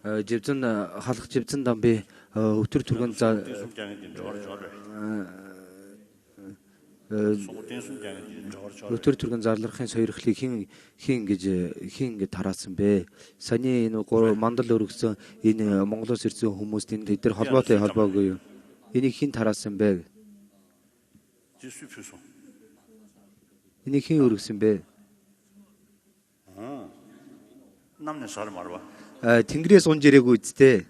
Живцэн халах живцэн дамби өтөр түргэн за өтөр түргэн зарлахын сойрхлыг хин гэж тараасан бэ. Саний энэ мандал өргөсөн энэ Монголоос ирсэн хүмүүс тэд нар холбоотой холбоогүй юу? Энийг хин тараасан бэ? Энийг хин өргөсөн бэ? Тэнгэрээс унж ирээгүй үсттэй.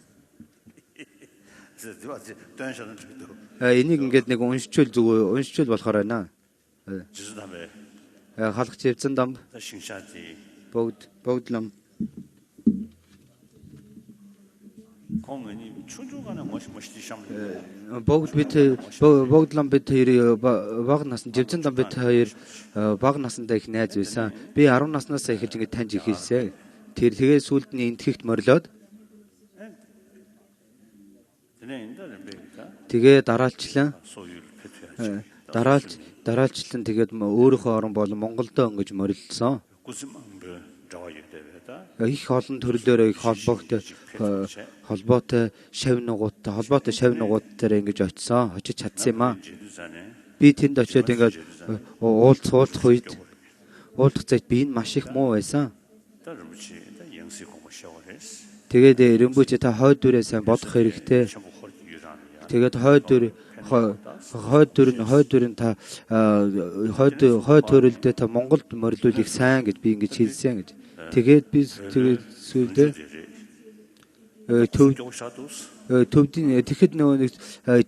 Энийг ингээд нэг уншчул болохоор байна. Халах живцэн дам. Богд лам. Богд лам бид хоёр бага насны живцэн дам бид хоёр бага насндаа их найз байсан. Би 10 наснаас эхэлж ингээд таньж ихэлсэн. Тэгээ сүлд нь энтгэхт морилоод тэгээ дараалчлан тэгээд өөрийнхөө орон болон Монголдо өнгөж морилдсон. Их олон төрлөөр их холбоотой шав нугуудтайгаар ингэж очисон. Очиж чадсан юм аа. Би тэнд очиод ингээд уулзах үед уулзах би энэ маш их муу байсан. Тэгээд Римбүч та хойд дүрээ сайн бодох хэрэгтэй. Тэгээд хойд дүрэн та хойд төрөлдөө та Монголд морилуулах сайн гэж би ингэж хэлсэн гэж. Тэгээд би сүйдээ төвдийн тэгэхэд нөгөө нэг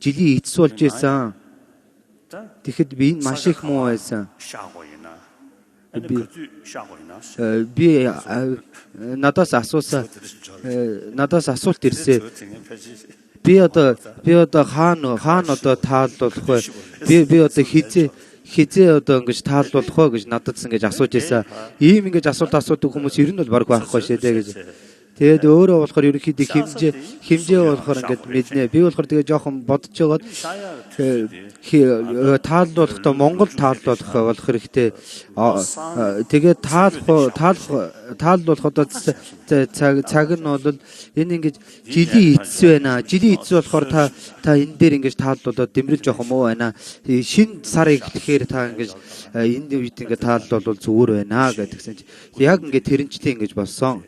жилийн эцс болж байсан. Тэгэхэд би энэ маш их муу байсан. Би надаас асуулт ирсэн. Би одоо хаана одоо тааллуулах вэ? Би одоо хизээ одоо ингэж тааллуулах вэ гэж надад ингэж асууж байсан. Ийм ингэж асуудаг хүмүүс ер нь бол баг байхгүй шээ дээ гэж. Тэгээд өөрөө болохоор ерөнхийдөө хэмжээ болохоор ингээд мэднэ. Би болохоор тэгээ жоохон бодож байгаад тааллуулахдаа Монгол тааллуулах болох хэрэгтэй. Тэгээд тааллуулах одоо цаг нь бол энэ ингэж жилийн эцс байна. Жилийн эцс болохоор та энэ дээр ингэж тааллуулаад дэмрэл жоохон муу байна. Шинэ сар эхлэхээр та ингэж энэ үед ингэ тааллуулвал зүгээр байна гэдгсэн чи яг ингэ тэрнчтэй ингэж болсон.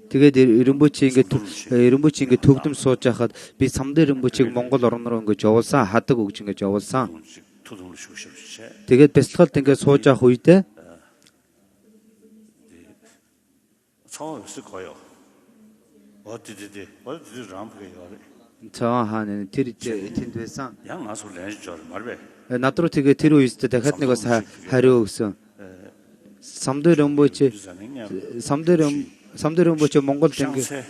Тэгээд Римбүч ингээд төгдөм сууж байхад би самдын Римбүчийг Монгол орн руу ингээд явуулсан, хадаг өгж ингээд явуулсан. Тэгээд бясалгалд ингээд сууж явах үедээ цаа хаана тэр тэнд байсан. Над руу тэгээ тэр үедээ дахиад нэг бас хариу өгсөн. Самдэр өмбөч Монгол ингээ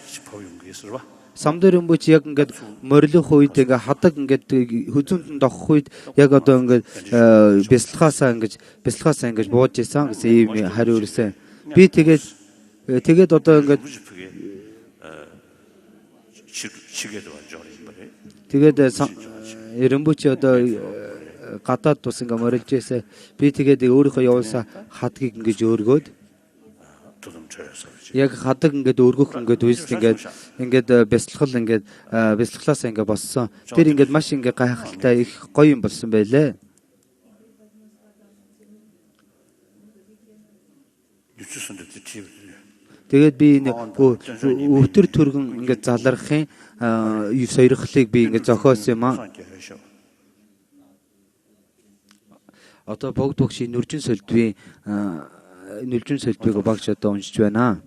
Самдэр өмбөч яг ингээд морилох үед ингээ хадаг ингээд хүзүүнд дохох үед яг одоо ингээд бясалгаасаа ингэж бууж исэн гэсэн ийм хариу өрсөн. Би тэгээд одоо ингээд тэгээд Рембүч одоо гадаад тус ингээ морилж байсан. Би тэгээд өөрийнхөө явуулсан хадгийг ингэж өөргөөд яг хадаг ингээд өргөх ингээд үйлс ингээд бясалгалаас ингээд боссон. Тэр ингээд маш ингээд гайхалтай их гоё юм болсон байлээ. Тэгээд би өвтөр түргэн ингээд залрахын сойрхлыг би ингээд зохиосон юм аа. Одоо богд багшийн нүржин сөлдвийн багш одоо уншиж байна.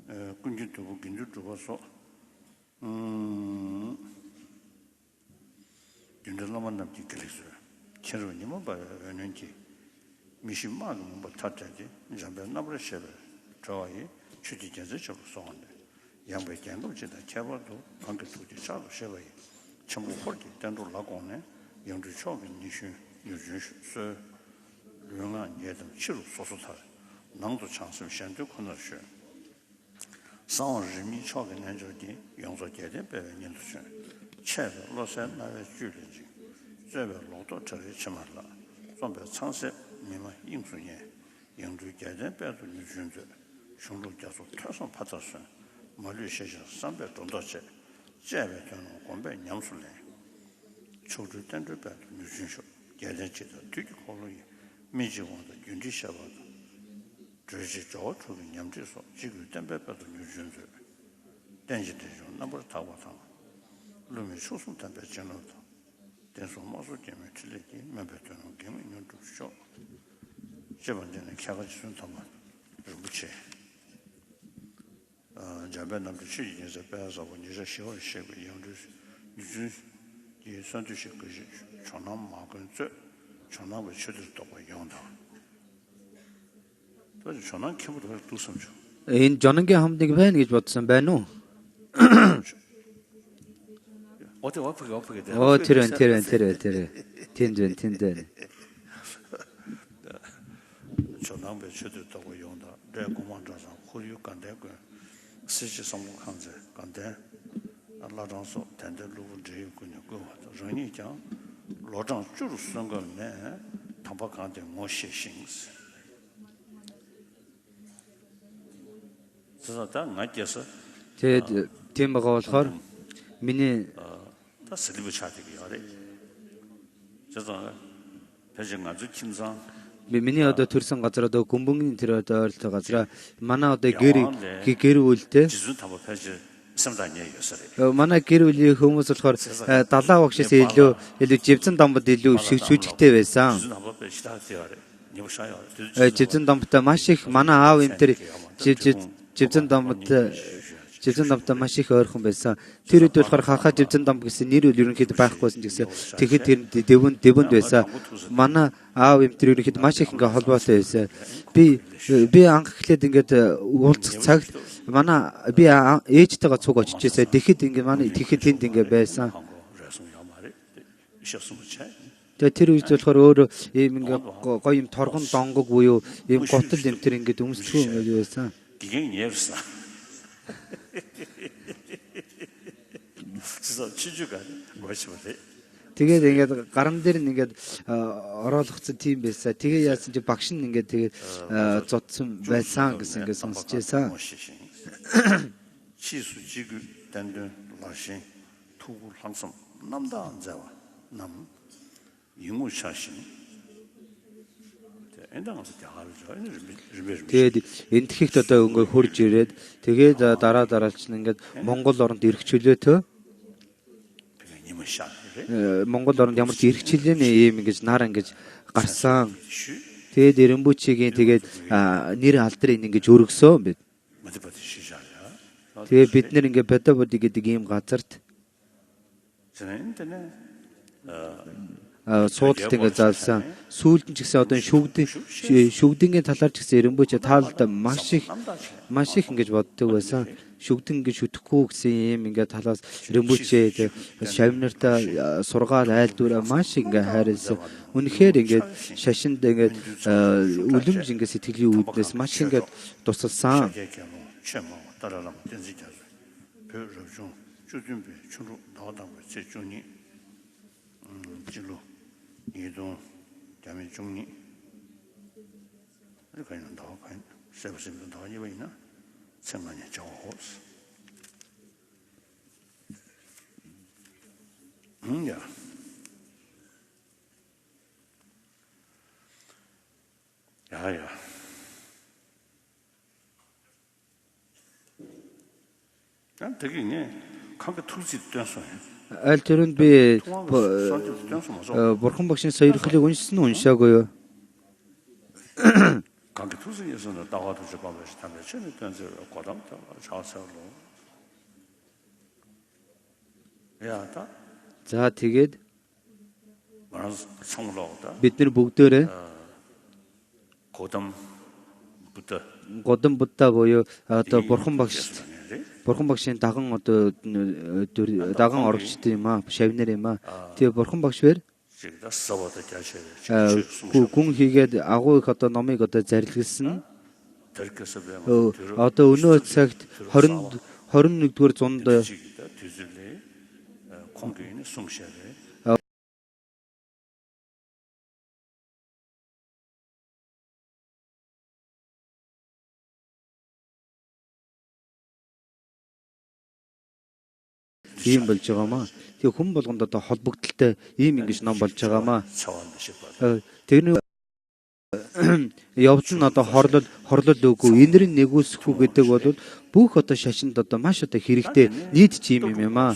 낭도 창심 현재 코너쇼 상원림이 초기 난조디 용서계대 배변인도쇼 체로 로선 나의 줄이지 제별 로도 저리 치말라 좀배 창세 미마 인수예 영주계대 배도 유준저 중로 자소 터선 받았어 말류셔서 삼배 돈도체 제배전 공배 냠술래 초주 된들 배도 유준쇼 계대치도 뒤기 콜로이 미지원도 윤지샤바도 저지 저 초기 냠지소 지금 템베베도 뉴준저 댄지대죠 넘버 타고상 루미 소송 템베 전화도 대소 모수 때문에 틀리기 멤버들은 게임이 눈도쇼 저번에는 캬가지 순 담아 루치 자변남도 취지에서 빼서 본지서 시월 시고 영주 유준 이 선주식 것이 전남 막은 저 전남을 쳐들도 용다 전환 캠으로 두섬죠. Энэ жононгийн хамтыг байна гэж бодсон байна уу? Тэр. Тэнд. 전환배 쳐들다고 용다. 내 공원자상 후유 간대고 시시 성공 강제 간대 라장소 단대 루브 제군요. 그 전이장 로장 주로 쓰는 거네. 담박한테 모시싱스 Тийм байгаа болохоор миний 슬리브 차트기 아래 저도 배정 아주 김상 миний одоо төрсэн газар одоо гүмбэнгийн тэр одоо ойролцоо газар манай одоо гэр бүлтэй манай гэр бүлийн хүмүүс болохоор далаа багшээс илүү живцэн дамбад илүү шүжигтэй байсан. Живцэн дамбтай маш их манай аав энэ тэр живцэн дамбтай маш их ойрхон байсан. Тэр үед болохоор хахаа живцэн дамб гэсэн нэр үл ерөнхийдөө байхгүйсэн гэсэн. Тэгэхэд тэр дэвэнд байсан. Манай аав юм тэр ерөнхийдөө маш их ингээ холбоотой байсан. Би анх эхлээд ингээд уулзах цагт манай би ээжтэйгээ цуг очиж байсан. Тэгэхэд ингээ манай тэгэхэд тэнд ингээ байсан. Тэгээ тэр үед болохоор өөр ийм ингээ гоё юм торгон донгог буюу ийм готл юм тэр ингээ өмсдгөө юм байсан. Тэгээд ингээд гарам дээр нь ингээд ороолгоцсон тийм байсан. Тэгээ яасан чи багш нь ингээд тэгээд зодсон байсан гэсэн ингээд сонсч байсан. 치수 지구 단단 라신 투구 항상 남다 안자와 남 영우 샤신 тэгээд энтхийгт одоо өнгө хурж ирээд тэгээд дараалч нь ингээд Монгол оронд ирэх чөлөөтөө Монгол оронд ямар ч ирэх чөлөөний ийм ингэж нар ингэж гарсан. Тэгээд Эренбүчигийн тэгээд нэр алдрыг ингэж өргөсөн бид. Тэгээд бид нэр ингээд Петабоди гэдэг ийм газарт суудалт ингээд заалсан. Сүүлд нь ч гэсэн одоо шүгдингийн талаар ч гэсэн эренбөч таалд маш их ингэж боддог байсан. Шүгдэн гэж шүтгэхгүй гэсэн юм ингээд талаас эренбөчээ шавнартаа сургаал айлдвараа маш их ингээд хайрлсан. Үнэхээр ингээд шашинд ингээд үлэмж ингээд сэтгэлийн үүднээс маш ингээд тусалсан. 이동 자매 중리 이렇게 있는 더 간, 세부심도 더 이외이나 생만이 좋았어. 야. 야야. 난 되게 이게 감기 툴수 있다서. Аль тэрүнд би бурхан багшийн сойрхлыг уншсан нь уншаагүй юу? 감기 툴수에서는 나와도 저 밤에 담에 전에 던져 고담다 자서로. 야다. За тэгээд 말한 성로다. бид нар бүгдээрээ 고담부터 годон будда буюу одоо бурхан багшийн даган одоо даган орогчд юм аа, шавнар юм аа. Тэгээ бурхан багш бэр гүн хийгээд агуу их одоо номыг одоо зарилгалсан. Одоо өнөө цагт 21-р зуунд ийм болж байгаамаа. Тэгээ хүн болгонд одоо холбогдолтой ийм ингэж ном болж байгаамаа. Тэр явц нь одоо хорлол үгүй, энэр нь нэгүсэхгүй гэдэг бол бүх одоо шашинд одоо маш одоо хэрэгтэй нийт чим юм аа.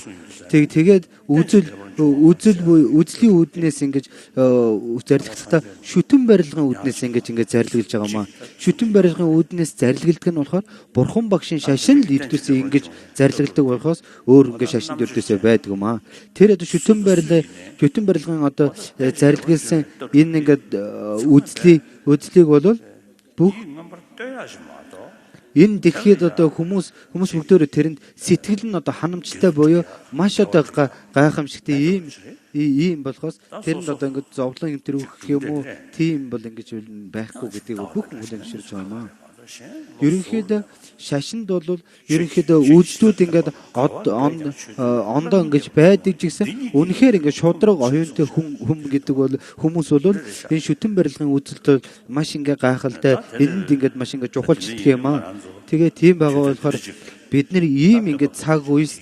Тэгээд үзлийн үүднээс ингэж зарилгахдаа шүтэн барилгын үүднээс ингэж зарилгалж байгаамаа. Шүтэн барилгын үүднээс зарилгалдаг нь болохоор бурхан багшийн шашин л эрдүсээ ингэж зарилгалдаг болохоос өөр ингэ шашинд эрдүсээ байдаг юм аа. Тэр одоо шүтэн барилгын одоо зарилгалсан энэ ингээд үзлийг бол бүх энэ дэлхийд одоо хүмүүс бүгдөө тэрэнд сэтгэл нь одоо ханамжтай буюу маш одоо гайхамшигтай ийм болохоос тэрэнд одоо ингээд зовлон юм тэр өгөх юм уу тийм бол ингэж байхгүй гэдгийг бүх хүн хүлээнширч байна. Ерөнхийдөө шашинд бол ерөнхийдөө үйлдэлүүд ингээд ондоо ингэж байдаг ч гэсэн үнэхээр ингээд шудраг оюунтай хүм гэдэг бол хүмүүс бол энэ шүтэн барилгын үйлдэлд маш ингээд гайхалтай энэнд ингээд маш ингээд чухалчдаг юм аа. Тэгээ тийм байгаа болохоор бид нар ийм ингээд цаг үеэс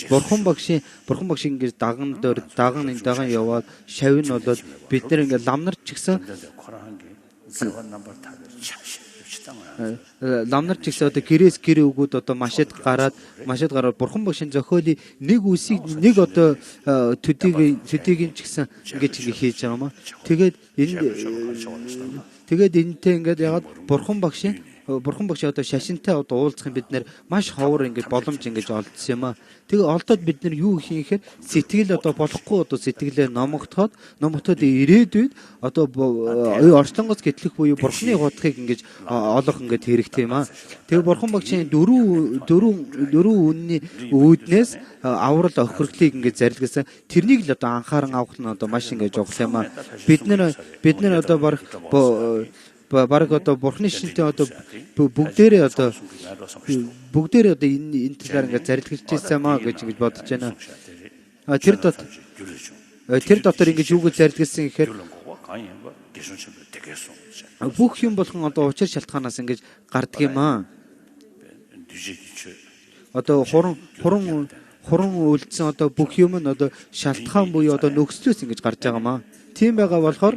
бурхан багшийн ингээд даган яваад шавь нь болоод бид нар ингээд ламнар ч гэсэн одоо гэрээс гэр өгөөд одоо машид гараад бурхан багшийн зохиолын нэг одоо төдийг ч гэсэн ингэж хийж байгаа юм аа. Тэгээд энэтэй ингээд ягаад бурхан багшийн одоо шашинтай одоо уулзах бид нэр маш ховор ингээд боломж ингээд олдсон юм аа. Тэгээ олдоод бид нар юу хийхээр сэтгэл одоо болохгүй одоо сэтгэлээ номогдоход ирээдүйд одоо орчлонгоос гэтлэх буюу бурхны хутгийг ингээд олох ингээд хэрэгтэй юм аа. Тэгээ бурхан багшийн дөрвөн үнний үүднээс аврал охирлыг ингээд зарилгасан. Тэрнийг л одоо анхааран авах нь одоо маш ингээд жогс юм аа. Бид нар одоо бараг одоо бурхны шинтэй одоо бүгдээрээ одоо энэ талаар ингээд зарилгалж ирсэн маа гэж ингэж бодож байна. Тэр дотор ингэж юу гэж зарилгалсан гэхээр бүх юм болгон одоо учир шалтгаанаас ингэж гардаг юм аа. Одоо хуран үлдсэн одоо бүх юм нь одоо шалтгаан буюу одоо нөхцлөөс ингэж гарч байгаа маа. Тийм байгаа болохоор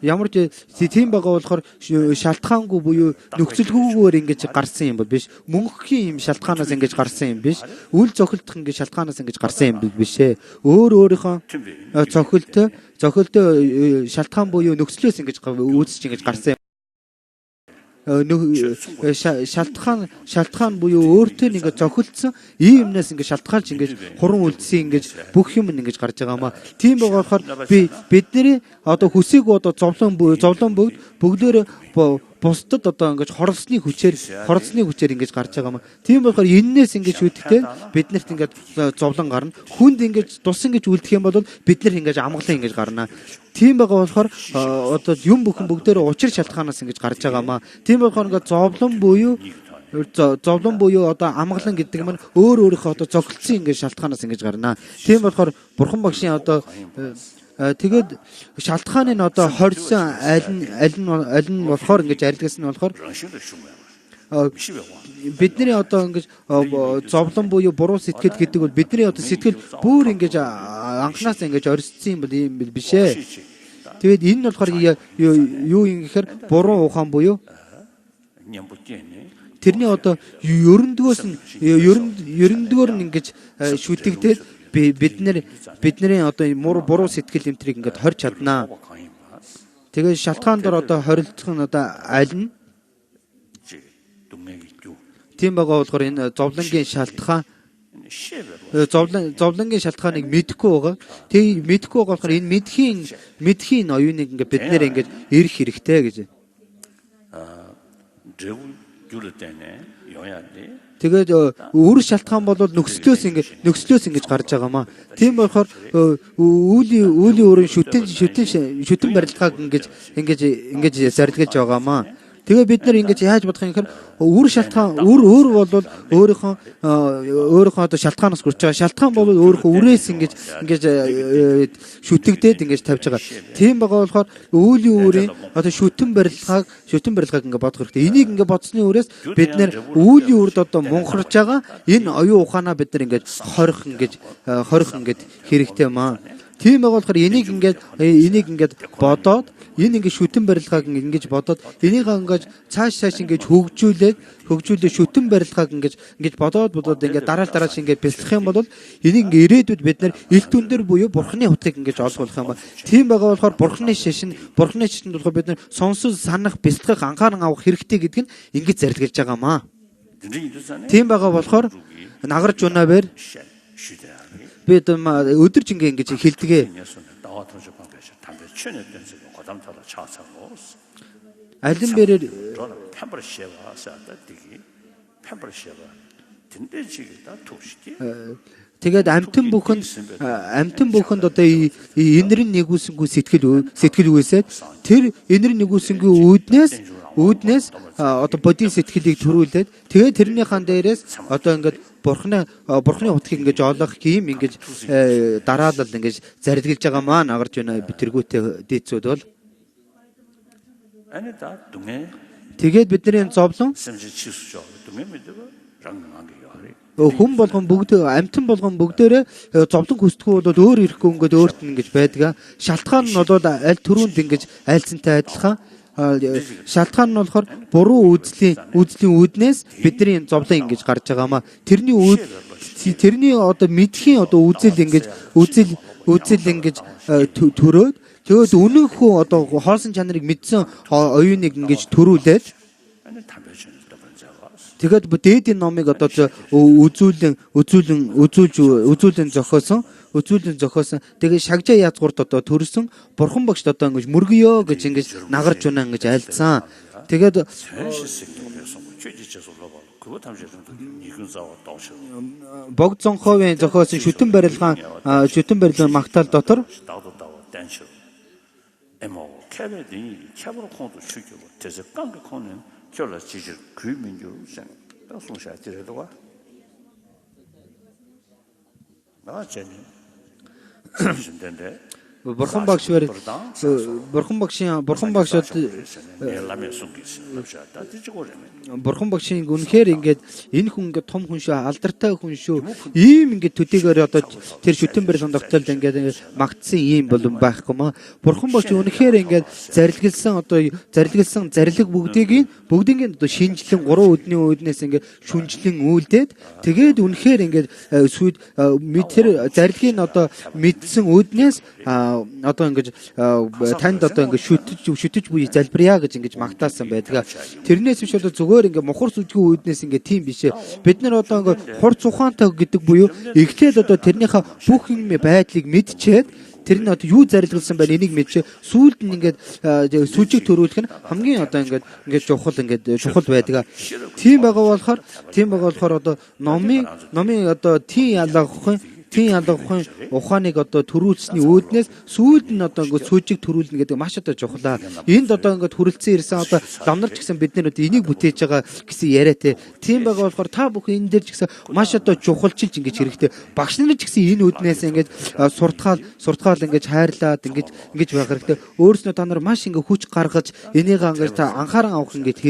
ямар ч тийм байгаа болохоор шалтгаангүй буюу нөхцөлгүйгээр ингэж гарсан юм бол биш. Мөнхийн юм шалтгаанаас ингэж гарсан юм биш. Үл цохилдох ингэж шалтгаанаас ингэж гарсан юм биш ээ. Өөрийнхөө цохилтой шалтгаан буюу нөхцлөөс ингэж үүсэж ингэж гарсан юм. шалтгаан буюу өөртөө ингээд зохицсон ийм юмнаас ингээд шалтгаалж ингээд хуран үлдсэн ингээд бүх юм ингээд гарч байгаа маа. Тийм байгаа болохоор бидний одоо хүсээг одоо зовлон бүгдээр бусдад одоо ингэж хоролцны хүчээр ингэж гарч байгаа маа. Тийм болохоор эннээс ингэж үүдтэй биднэрт ингэж зовлон гарна. Хүнд ингэж тус ингэж үлдэх юм бол бид нар ингэж амгалан ингэж гарна. Тийм байгаа болохоор одоо юм бүхэн бүгдээр учир шалтгаанаас ингэж гарч байгаа маа. Тийм болохоор ингээд зовлон буюу одоо амгалан гэдэг нь өөрийнхөө одоо зохицсон ингэж шалтгаанаас ингэж гарна. Тийм болохоор бурхан багшийн одоо тэгээд шалтгааны нь одоо хорьсон аль нь болохоор ингэж арилгасан нь болохоор бидний одоо ингэж зовлон буюу буруу сэтгэл гэдэг бол бидний одоо сэтгэл бүр ингэж анханаас ингэж орсцсон юм биш ээ. Тэгээд энэ нь болохоор юу юм гэхээр буруу ухаан буюу тэрний одоо ерөндөгөөр нь ингэж шүтэгдээд бидний одоо буруу сэтгэл юмтрийг ингээд хорж чаднаа. Тэгээд шалтгаан дор одоо хорилцох нь одоо аль нь тийм байгаа болохоор энэ зовлонгийн шалтгааныг мэдэхгүй байгаа. Тэгээ мэдэхгүй байгаа болохоор энэ мэдхийн оюуныг ингээд бид нэр ингээд ирэх хэрэгтэй гэж. Тэгээд өөр шалтгаан бол нөхцлөөс ингэж гарч байгаамаа. Тийм болохоор үүлийн өөрийн шүтэн барилгааг ингэж зарилгаж байгаамаа. Тэгээ бид нар ингэж яаж бодох юм гэхээр өөр шалтгаан өөр бол өөрийнхөө одоо шалтгаанаас гүрч байгаа. Шалтгаан бол өөрийнхөө үрээс ингэж шүтэгдээд ингэж тавьж байгаа. Тийм байгаа болохоор үүлийн өөрийн одоо шүтэн барилгааг ингэ бодох хэрэгтэй. Энийг ингэ бодсны үрээс бид нар үүлийн үрд одоо мунхарж байгаа энэ оюун ухаанаа бид нар ингэж хорих ингэж хэрэгтэй маа. Тийм байгаа болохоор энийг ингээд бодоод энэ ингээд шүтэн барилгааг ингэж бодоод энийг ингээд цааш ингэж хөгжүүлээд шүтэн барилгааг ингэж бодоод ингээд дараалж ингээд бэлтгэх юм бол энийг ингээд ирээдүйд бид нар ил дүндэр буюу бурхны хутгийг ингэж олгох юм ба. Тийм байгаа болохоор бурхны шишинд болохоор бид нар сонсож санах бэлтгэх анхааран авах хэрэгтэй гэдэг нь ингэж зарилгаж байгаамаа. Тийм байгаа болохоор нагарч унавэр бид өдөржингөө ингэж хэлдэгэ. Алин бэрээр тэгээд амтан бүхэнд одоо энэрэн нэгүүлсэнгүй сэтгэл үүсээд тэр энэрэн нэгүүлсэнгүй үүднээс одоо бодийн сэтгэлийг төрүүлээд тэгээд тэрнийхэн дээрээс одоо ингээд бурхны утгыг ингэж олох юм ингэж дараалал ингэж зарилгаж байгаа маа нагарч байна битэргүүтэй дээдсүүд бол тэгээд бидний зовлон хүн болгон амтан болгон бүгдээрээ зовлон хүсдэггүй бол өөр ирэхгүй ингээд өөрт нь ингэж байдаг. Шалтгаан нь бол аль түрүүнд ингэж айлцантай адилхан. Шалтгаан нь болохоор буруу үзлийн үүднээс бидний зовлон ингэж гарч байгаамаа. Тэрний одоо мэдхийн одоо үзэл ингэж төрөөд тэгээд үнэнхүү одоо хоосон чанарыг мэдсэн оюуныг ингэж төрүүлээд тэгээд дээдийн номыг одоо үзүүлэн зохиосон тэгээд шагжаа язгуурт одоо төрсөн бурхан багшд одоо ингэж мөргөё гэж ингэж нагарч унаа ингэж айлцсан. Тэгээд богд зонховын зохиосон шүтэн барилгаан магтаал дотор бурхан багшд бурхан багшийн үнэхээр ингээд энэ хүн ингээд том хүн шүү, алдартай хүн шүү. Ийм ингээд төдийгээр одоо тэр шүтэн барилгын тогтоолд ингээд магтсан ийм болон байхгүй маа. Бурхан багш үнэхээр ингээд зарилгалсан зарлиг бүгдийг одоо шинжлэн 3 өдний үүднээс ингээд шүнжлэн үйлдээд тэгээд үнэхээр ингээд тэр зарилгийн одоо мэдсэн үүднээс одоо ингэж танд одоо ингэж шүтэж буй залбирая гэж ингэж магтаасан байдаг. Тэрнээс биш одоо зүгээр ингээ мухар сүжгийн үүднээс ингээ тийм бишээ. Бид нар одоо ингээ хурц ухаантай гэдэг буюу эхлээд одоо тэрнийхээ бүх юм байдлыг мэдчихэд тэр нь одоо юу зарилгалсан байна энийг мэдээ сүүлд нь ингээд сүжиг төрүүлэх нь хамгийн одоо ингээд чухал байдаг. Тийм байгаа болохоор одоо номын одоо тийм ялгахын ухааныг одоо төрүүлсний үүднээс сүүлд нь одоо ингээд сүжиг төрүүлнэ гэдэг маш одоо чухлаа. Энд одоо ингээд хүрэлцэн ирсэн одоо ламнарч гэсэн бид нар одоо энийг бүтээж байгаа гэсэн яриатэй. Тийм байгаа болохоор та бүхэн энэ дээр ч гэсэн маш одоо чухалчилж ингэж хэрэгтэй. Багш нар ч гэсэн энэ үүднээс ингээд суртахаал ингэж хайрлаад ингэж байх хэрэгтэй. Өөрснөө та нар маш ингээд хүч гаргаж энийг ингээд та анхааран авах ингээд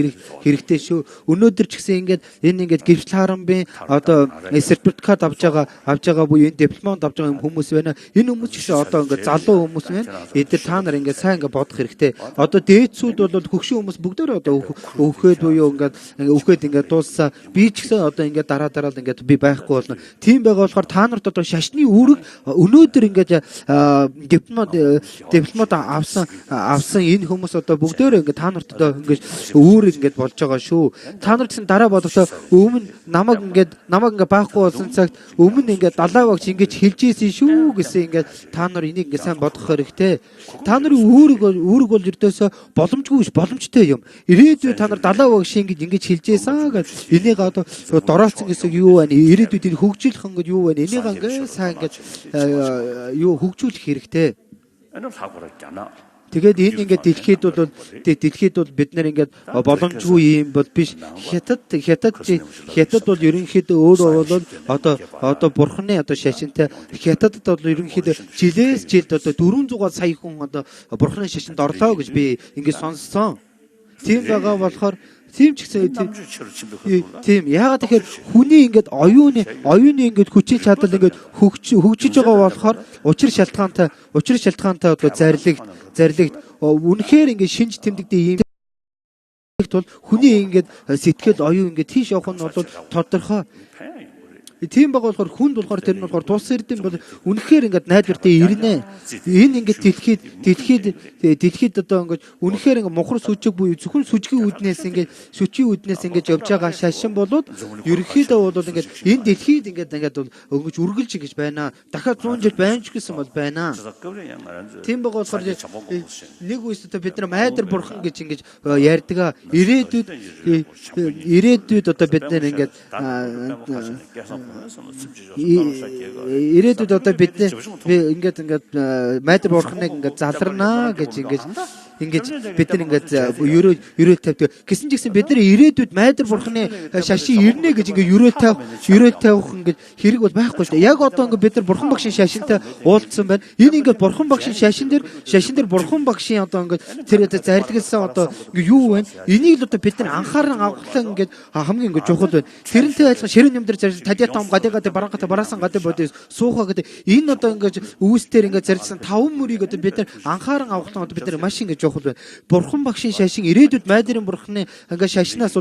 хэрэгтэй шүү. Өнөөдөр ч гэсэн ингээд энэ ингээд гэрчл харамбын одоо сертификат авж байгаа буюу дипломд авч байгаа хүмүүс байна. Энэ хүмүүс ч гэсэн одоо ингээд залуу хүмүүс байна. Эдгээр та нар ингээд сайн ингээд бодох хэрэгтэй. Одоо дээдсүүд бол хөгшин хүмүүс бүгдөө одоо өөхөд буюу өөхөд ингээд дууссан. Би ч гэсэн одоо ингээд дараа л ингээд би байхгүй болно. Тийм байгаа болохоор та нарт одоо шашны үүрэг өнөөдөр ингээд дипломод авсан энэ хүмүүс одоо бүгдөө ингээд та нарт одоо ингээд үүрэг ингээд болж байгаа шүү. Та нар гэсэн дараа бодохдоо өмнө намайг ингээд байхгүй болсон цагт өмнө ингээд далаа багч ингэж хэлж ийсэн шүү гэсэн ингээд та нар энийг ингээд сайн бодох хэрэгтэй. Та нарын үүрэг бол ердөөсөө боломжгүй биш, боломжтой юм. Ирээдүйд та нар далаа багш ингэж хэлж ийсэн гэж энийг одоо дороолцсон гэсэн юу байна? Ирээдүйд энэ хөгжүүлэх ингээд юу байна? Энийг ингээд сайн ингээд юу хөгжүүлэх хэрэгтэй. Тэгээд энэ ингээд дэлхийд бол бид нар ингээд боломжгүй юм бол биш. Хятад бол ерөнхийдөө өөрөө бол одоо бурхны одоо шашинтай хятадд бол ерөнхийдөө жилээс жилд одоо 400 сая хүн одоо бурхны шашинд орлоо гэж би ингээд сонссон. Тийм байгаа болохоор тийм ч гэсэн тийм яагаад тэгэхээр хүний ингээд оюуны ингээд хүчин чадал ингээд хөгжиж байгаа болохоор учир шалтгаантай одоо зарлигт үнэхээр ингээд шинж тэмдэгдээ юм бол хүний ингээд сэтгэл оюун ингээд тийш явах нь бол тодорхой. Тийм байгаа болохоор хүнд болохоор тэр нь болохоор тус эрдэм бол үнэхээр ингээд найдвартай ирнэ. Энэ ингээд дэлхийд одоо ингээд үнэхээр ингээд мухар сүжиг буюу зөвхөн сүжгийн үүднээс ингээд явж байгаа шашин болоод ерөнхийдөө бол ингээд энэ дэлхийд ингээд бол өнгөж үргэлж ингэж байна. Дахиад 100 жил байна ч гэсэн бол байна. Тийм байгаа болохоор нэг үстэй бид нар майдар бурхан гэж ингэж ярьдаг. Ирээдүйд одоо бид нар ингээд ирээдүйд одоо бид ингээд майдар бурхныг ингээд заларнаа гэж ингэж бид нар ингээд ерөөл тавьдаг. Гэсэн ч гэсэн бид нар ирээдүйд майдар бурхны шашин ирнэ гэж ингээд ерөөл тавих ингээд хэрэг бол байхгүй шүү дээ. Яг одоо ингээд бид нар бурхан багшийн шашинтай уулзсан байна. Энэ ингээд бурхан багшийн шашин дээр бурхан багшийн одоо ингээд тэр зарилгалсан одоо ингээд юу вэ? Энийг л одоо бид нар анхааран авахлаа ингээд хамгийн ингээд чухал байна. Тэрнтэй адилхан ширэн юм дээр тадиатам гадагад барангата бараасан гадаг бодё сууха гэдэг энэ одоо ингээд үүсдэр ингээд зарилсан 5 мөрийг одоо бид нар анхааран авахлаа одоо бид нар маш ингээд чухал байна. Бурхан багшийн шашин ирээдүйд майдарын бурхны ингээд шашнаас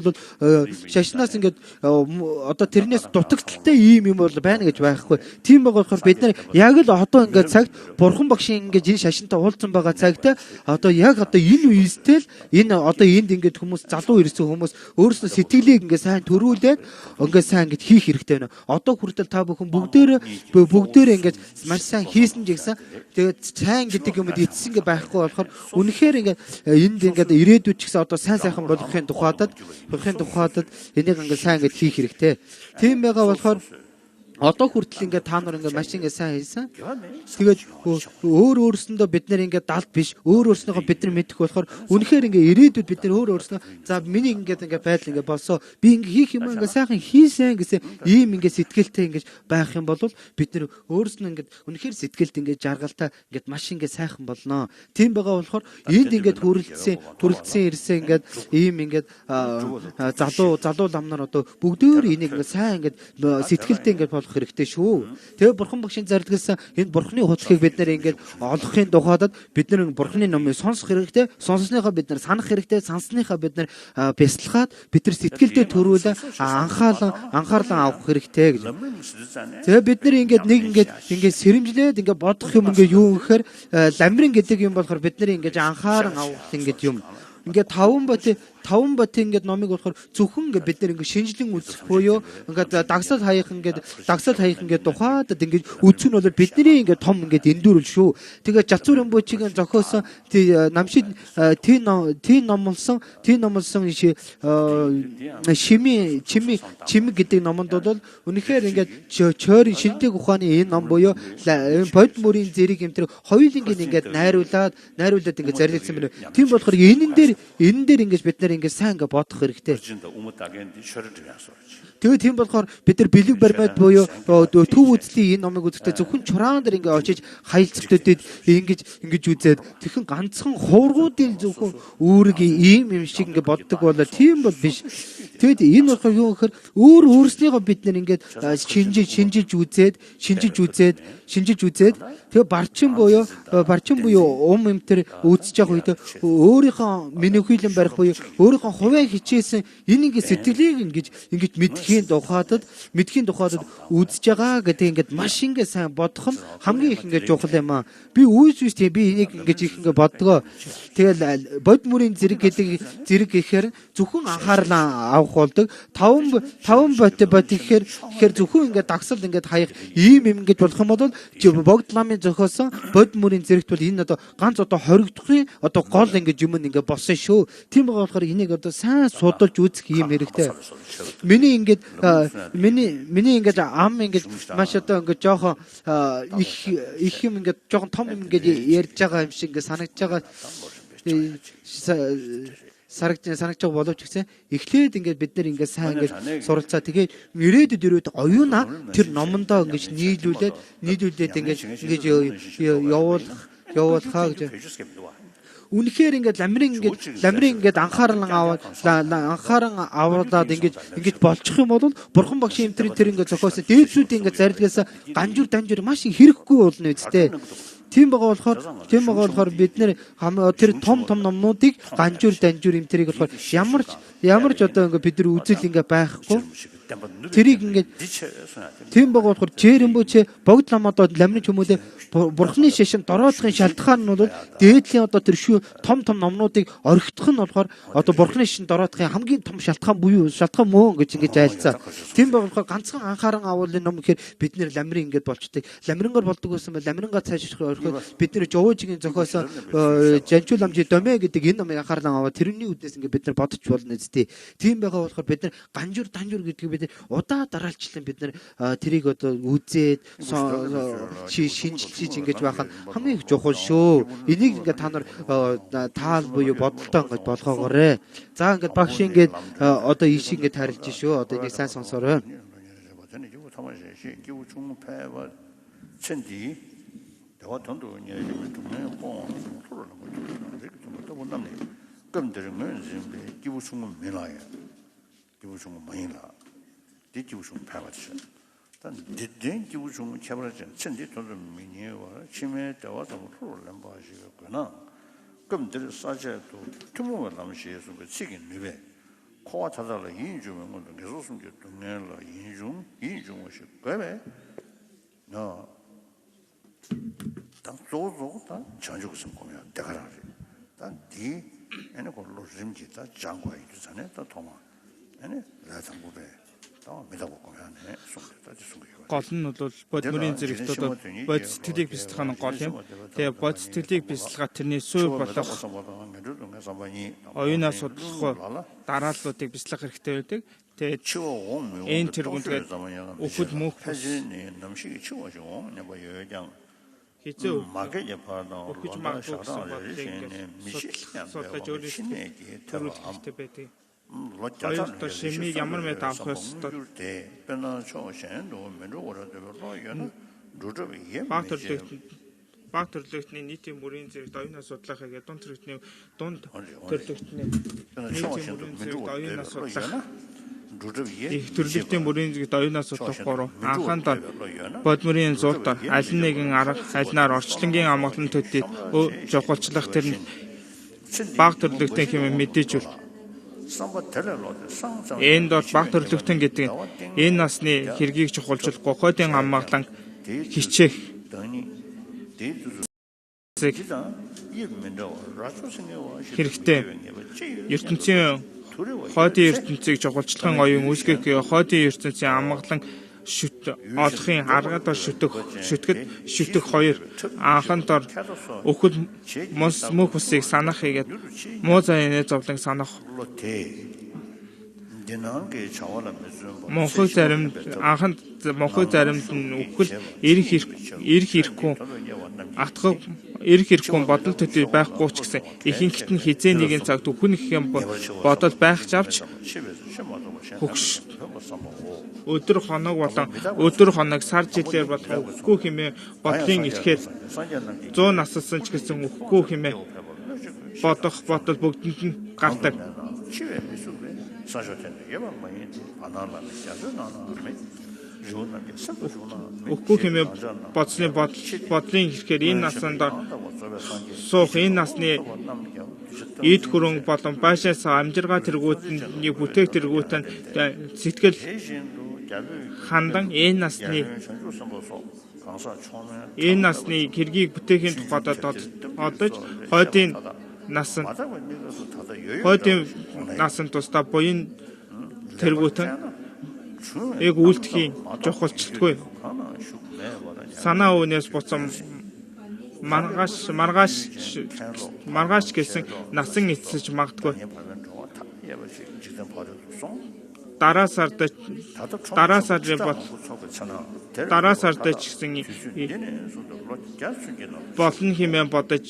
ингээд одоо тэрнээс дутагдaltaй ийм юм бол байна гэж байхгүй. Тийм байгаа болохоор бид нар яг л одоо ингээд цагт бурхан багшийн ингээд энэ шашинтай уулзсан байгаа цагт одоо яг одоо энэ үестэл энэ одоо энд ингээд хүмүүс залуу ирсэн хүмүүс өөрснөө сэтгэлийг ингээд сайн төрүүлээд ингээд сайн ингээд хийх хэрэгтэй байна. Одоо хүртэл та бүхэн бүгдээрээ ингээд маш сайн хийсэн ч гэсэн тэгээд сайн гэдэг юмд эцсэн гэ байхгүй болохоор үнэхээр ингээд энд ингээд ирээдүйд ч гэсэн одоо сайхан болохын тухайд энийг ингээд сайн ингээд хийх хэрэгтэй. Тийм байгаа болохоор одоо хүртэл ингээд та нар ингээд маш ингээд сайн хийсэн. Тэгээд өөрсөндөө бид нар ингээд далд биш, өөрсдөө бид нар мэдэх болохоор үнэхээр ингээд ирээдүйд бид нар өөрсдөө за миний ингээд байдал ингээд болсоо би ингээд хийх юм ингээд сайхан хийсэн гэсэн ийм ингээд сэтгэлтэй ингээд байх юм бол бид нар өөрсдөө ингээд үнэхээр сэтгэлд ингээд жаргалтай ингээд маш ингээд сайхан болно. Тийм байгаа болохоор энд ингээд хүрэлцсэн ирсэн ингээд ийм ингээд залуу ламнаар одоо бүгдөө энийг ингээд сайн ингээд сэтгэлтэй ингээд болох бодох хэрэгтэй шүү. Тэгээ бурхан багшийн зарлигсан энэ бурханы хутлыг бид нэр ингээд олохын тухайд бид нэр бурханы номыг сонсох хэрэгтэй. Сонссныхаа бид нэр санах хэрэгтэй. Санссныхаа бид нэр бясалгаад бид нар сэтгэлдээ төрүүлээ анхаарлан авах хэрэгтэй гэж. Тэгээ бид нэр ингээд ингээд сэрэмжлээд ингээд бодох юм ингээд юу гэхээр ламрин гэдэг юм болохоор бид нэр ингээд анхааран авах ингээд юм. Ингээд таван бат ингээд номыг болохоор зөвхөн ингээд бид нэр ингээд шинжлэн үзэх буюу ингээд дагсал хаях ингээд тухайд ингээд үзэх нь бол бидний ингээд том ингээд эндүрэл шүү. Тэгээ Жацуурын бөчигийн зохиосон намшид тий номлсон чимэг гэдэг номонд бол үнэхээр ингээд чойрын шинжлэх ухааны энэ ном буюу бод мөрийн зэрэг юмтрэг хоёулынгийн ингээд найруулад ингээд зарилсан байна. Тийм болохоор энэ дээр ингээд бид нар ингээд сайн ингээд бодох хэрэгтэй. Тэгээ тийм болохоор бид нар бэлэг баримт буюу төв үзлийн энэ номыг үзэхдээ зөвхөн чураан дээр ингээд очиж хаялцагдаад ингэж үзээд тэгэхээр ганцхан хуургуудын зөвхөн үүргийн ийм юм шиг ингээд боддог бол тийм бол биш. Тэгэд энэ болохоор юу гэхээр өөрснийгөө бид нар ингээд шинжилж үзээд тэгээ барчин буюу юмтер үзэж явах үед өөрийнхөө менюхийлэн барих буюу өөрийнхөө хувийн хичээсэн энийг сэтгэлийг ингэж мэдхийн тухайд үзэж байгаа гэдэг ингээд маш ингээд сайн бодох нь хамгийн их ингээд чухал юм аа. Би үйс тийм би энийг ингэж их ингээд боддгоо. Тэгэл бод мөрийн зэрэг гэхээр зөвхөн анхаарлаа авах болдог. Таван бот гэхээр зөвхөн ингээд дагсал ингээд хаях ийм юм ингэж болох юм бол богд намын зохиосон бод мөрийн зэрэгт бол энэ одоо ганц одоо хоригдохын одоо гол ингэж юм ингээд болсон шүү. Тийм байгаа болохоор энийг одоо сайн судалж үзэх юм хэрэгтэй. Миний ингээд ам ингээд маш одоо ингээд жоохон их юм ингээд жоохон том юм ингээд ярьж байгаа юм шиг ингээд санагдж байгаа санагч боловч гэсэн эхлээд ингээд бид нар ингээд сайн ингээд суралцаа тэгээд ирээдүйд оюуна тэр номондоо ингээд нийлүүлээд ингээд явуулхаа гэж. Үнэхээр ингээд ламрин ингээд анхааран аваад ингээд болчих юм бол бурхан багшийн тэр ингээд зохиосон дээвсүүд ингээд зарилгаас данжуур маш их хэрэггүй болно үстэй. Тийм байгаа болохоор бид нэр тэр том номнуудыг данжуур имтрийг болохоор ямар ч одоо ингээд бид нар үзэл ингээд байхгүй тэрийг ингээд тийм байгаа болохоор жирэмбөч богд ламад ламрын хүмүүлээ бурхны шашин дороотхын шалтгаан нь бол дээдлийн одоо тэр том номнуудыг орхидох нь болохоор одоо бурхны шашин дороотхын хамгийн том шалтгаан мөн гэж ингэж айлцаа. Тийм байгаа болохоор ганцхан анхааран авуулын ном гэхээр бид нэр ламрын ингээд болчтой. Ламрингаар болдог байсан бол ламрингаа цаашрах бид нэр жовожгийн зохиосон жанчул амжи домэ гэдэг энэ номыг анхаарлан аваад тэрний үднээс ингээд бид нар бодож болно үстэй. Тийм байгаа болохоор бид нар данжуур гэдгийг бид нар удаа дараалчлан бид нар тэрийг одоо үзээд шинжилж ингэж байх нь хамгийн их чухал шүү. Энийг ингээд та нар таал буюу бодолтой ингэж болгоогоорой. За ингээд багш ингээд одоо ийш ингээд харилж шүү. Одоо энийг сайн сонсоорой. 대화 돈도 얘기를 좀 뭐 토론을 뭐 이렇게 좀 못남네. 그럼 되면 이제 기부 충분 매라야. 기부 충분 많이라. 네 기부 충분 배워지. 단 네 기부 충분 쳐버지. 천지 돈도 미니와 치매 대화 좀 토론을 해 봐시겠구나. 그럼 들 사제도 투모가 남시에서 그 책임 내배. 코와 찾아라 인주면 뭐 계속 숨겨 동네라 인중 오시. 그래? 너 단 조조다 전주고 성공이야. 대가라. 단디 얘네 걸로 심지다 장과 있잖아요. 또 통화. 얘네 라장고배. 또 믿어보고 하네. 송대까지 송이고. Гол нь бол бод мөрийн зэрэгт одоо бод сэтгэлийг бясалгах нь гол юм. Тэгээ бод сэтгэлийг бясалгаад тэрний сүй болох оюунаа судлах дарааллуудыг бясалгах хэрэгтэй байдаг. Тэгээд энэ тэргүүнгээд өхөд мөнх хизээ 마게 예파도 өгч магадгүй гэсэн бодлыг судлаж өөрөөсөө төрүүлэхтэй байдаг. Хоёрдоо шимийг ямар мэт авах ёстой. Баг төрлөختний нийтийн мөрийн зэрэгт оюунаа судлах гэдэг дунд төрлөختний нийтийн мөрийн зэрэгт оюунаа судлах их төрлөختийн бүрийн зүйд оюунаас утгахгүй анхаанд бодмөрийн зуртаар аль нэгэн арга хальнаар орчлонгийн амгалан төдийд жохолчлох тэр баг төрлөختийн хэмээн мэдээж үл. Энд бол баг төрлөختөн гэдэг нь энэ насны хэргийг чухалчлахгүй хойдын амгалан хичээх хэрэгтэй. ертөнцийн хойдын ертөнцийг чухалчлахын оюун үүсгэх хойдын ертөнцийн амгалан олохын аргад шүтгэх хоёр анхандор өхөл мөх усыг санах хийгээд муу заяаны зовлон санах Монхой заримд нь өхөл эрх ирэхгүй атгах эрх ирэхгүй бодол төдий байхгүй ч гэсэн ихэнхит нь хизээ нэгэн цагт өхөнөх юм бодол байх ч авч хөгш өдөр хоног сар жилээр болохгүй хэмээн бодлын ирэхээр 100 нассан ч гэсэн өхгүй хэмээн бодох бодол бүгдэнд нь гардаг. Өхгүй хэмээн бодсны бодлын ирэхээр энэ насанд суух энэ насны эд хөрөнгө болон байшаас амжиргаа тэргүүтний бүтээх тэргүүт нь сэтгэл хандан энэ насны хэргийг бүтээхийн тухайд одож хойдын насан тусдаа буян тэргүүтэн яг үйлдэхийн жохолчлтгүй санаа өвнөөс буцам маргааш гэсэн насан эцсэж магадгүй дараа сард ч гэсэн болно хэмээн бодож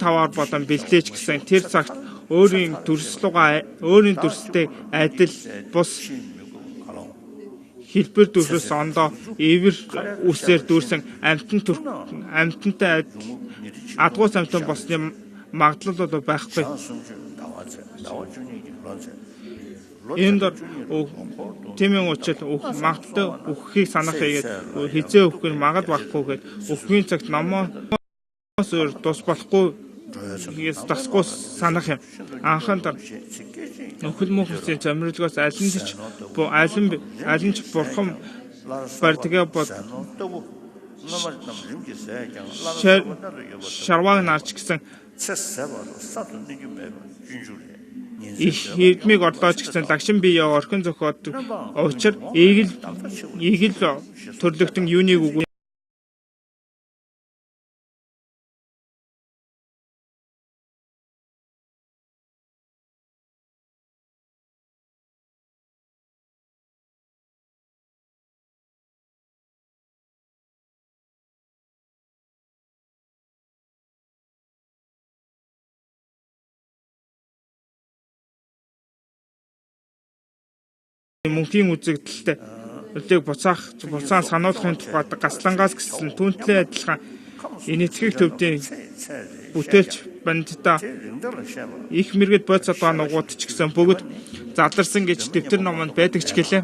таваар болон бэлтээж гэсэн тэр цагт өөрийн төрстэй адил бус хэлбэр төрөөс ондоо эвэр үсээр дүүрсэн амтантай адгуус амтан босны магадлал байхгүй. Энд тэмээ учил магадтай өгөхийг санах хийгээд хизээ өгөх нь магад багахгүйгээд өгөхийн цагт номоос тус болохгүй тасгүй санах юм. Анханд өхөл мөхөсийн зомирлогоос алин ч бурхан бартгээ бод шарваг нарч гэсэн их хэдмиг орлооч гэсэн лагшин бие орхин зохиод учир игэл төрлөختөн юуныг үгүй мөнхийн үзэгдэлтэй буцаан сануулгын тухайд гаслангаас гэсэн түнтлээ адилхан энэтхэг төвдийн бүтээлч бандта их мэрэгд бод цадгаа нугууд ч гэсэн бүгд задарсан гэж дэвтэр номонд байдаг ч гэлээ.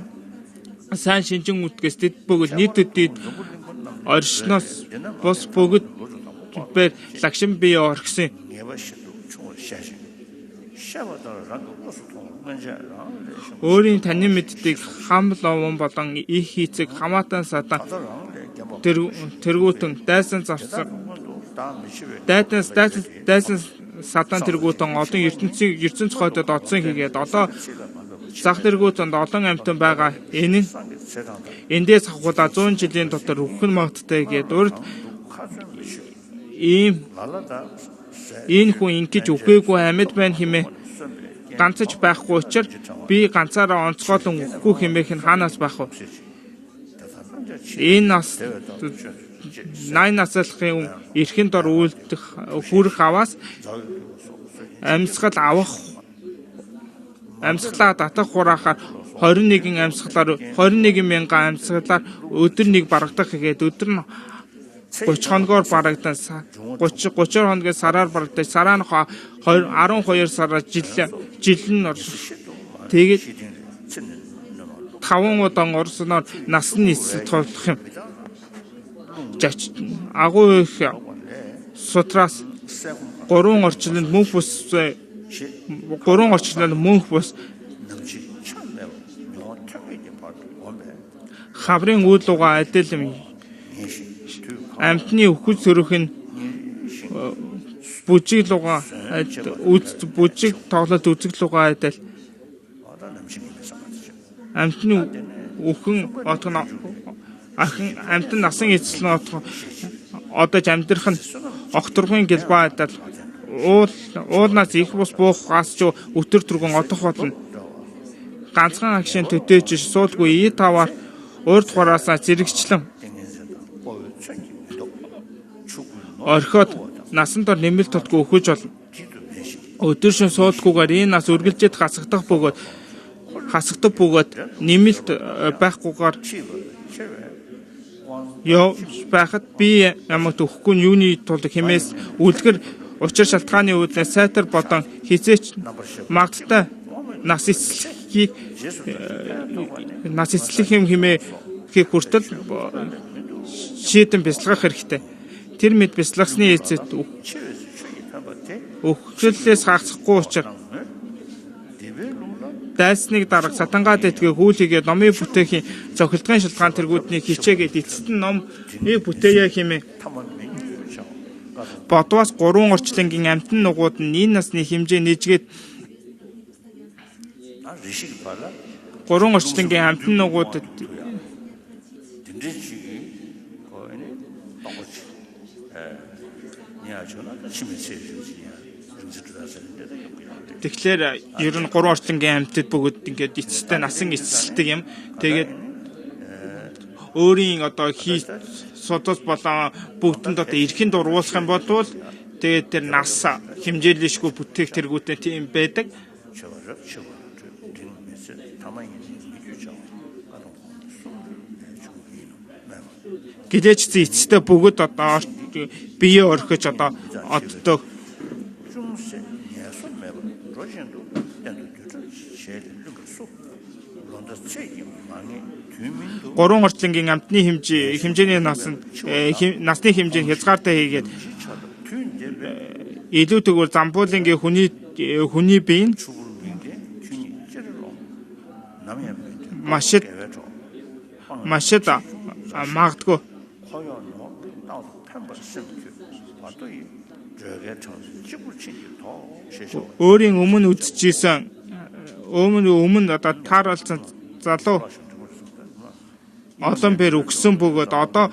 Сайн шинжин үтгээс дэд бүгд нийт төдийд оршноос бус бүгд бэр лагшин бие орхисон. Өөрийн танин мэддэг хам ловон болон их хийцэг хамаатан садан тэргүүтэн дайсан садан тэргүүтэн олон ертөнц хойдод одсон хийгээд одоо зах тэргүүтэнд олон амьтан байгаа. Энэ нь эндээс ахгуулаа 100 жилийн дотор өхөн магадтай гээд урд энэ хүн ингэж үхээгүй амьд байна хэмээн ганцж байхгүй учраас би ганцаараа онцгойлон өгөхгүй хэмээх нь хаанаас байх вэ? Энэ нас 8 наслахын эрхэн дор үлдэх хүрэх аваас амьсгалаа татах хураахаар 21 мянган амьсгалаар өдөр нэг барагдах гэгээд өдөр нь 30 хоногоор барагдан 30 хоногийн сараар барагдаж сараа нь 12 сараар жил нь тэгээд 5 удаан орсноор насны эсэл тулах юм. Агуу их сутраас 3 орчлонд мөнх бус хаврын үүлугаа адил амтны өхөж сөрөх нь бүжиг лугаа бүжиг тоглолт үзэг лугаа адил амтны өхөн отгон ахин амтны насан эцэл нь одож амьдрах нь огторгын гэлбаа адил уулнаас их бус буухаас ч өтөр түргэн одох болно. Ганцхан агшин төдөөж суулгүй И5-аар урд хураасаа зэрэгчлэн орхиод насан дор нэмэлт тутгүй өхөж болно. Өдөр шин суулгүйгээр энэ нас үргэлжлээд хасагдах бөгөөд нэмэлт байхгүйгээр байхад би ямагт өгөхгүй юуны тулд хэмээс үлгэр учир шалтгааны үүднээс сайтар бодон хизээч магадтай нас эцлэх юм хэмээх хүртэл шийдэн бяцлах хэрэгтэй. Тэр мэд бяцлагсны эцэд өхчлөөс хагасахгүй учраас дайсныг дарга сатангаад этгээ хүүлийгээ номын бүтээхийн цохилтгын шалтгаан тэргүүдний хичээгээд эцэст нь ном бүтээе хэмээн бодвоос 3 орчлонгийн амтны нугууд нь энэ насны хэмжээ нэжгээд 3 орчлонгийн амтны нугуудад тэгэхээр ер нь 3 орчлонгийн амьтад бүгд ингээд эцэстээ насан эцэлдэг юм. Тэгээд өөрийн одоо судас болон бүгдэнд одоо эрхэнд уруулах юм бол тэгээд тэр нас хэмжээлэшгүй бүтээх тэргүүтээ тийм байдаг. Гэлээч эцэстээ бүгд одоо бие орхиж одоо оддог. Гурван орчлонгийн амтны хэмжээний насны хэмжээ хязгаартай хийгээд илүү тэгвэл замбуулынгийн хүний бие нь машид магадгүй өөрийн өмнө үзчихсэн өмнө одоо тааруулсан залуу олон бэр өгсөн бөгөөд одоо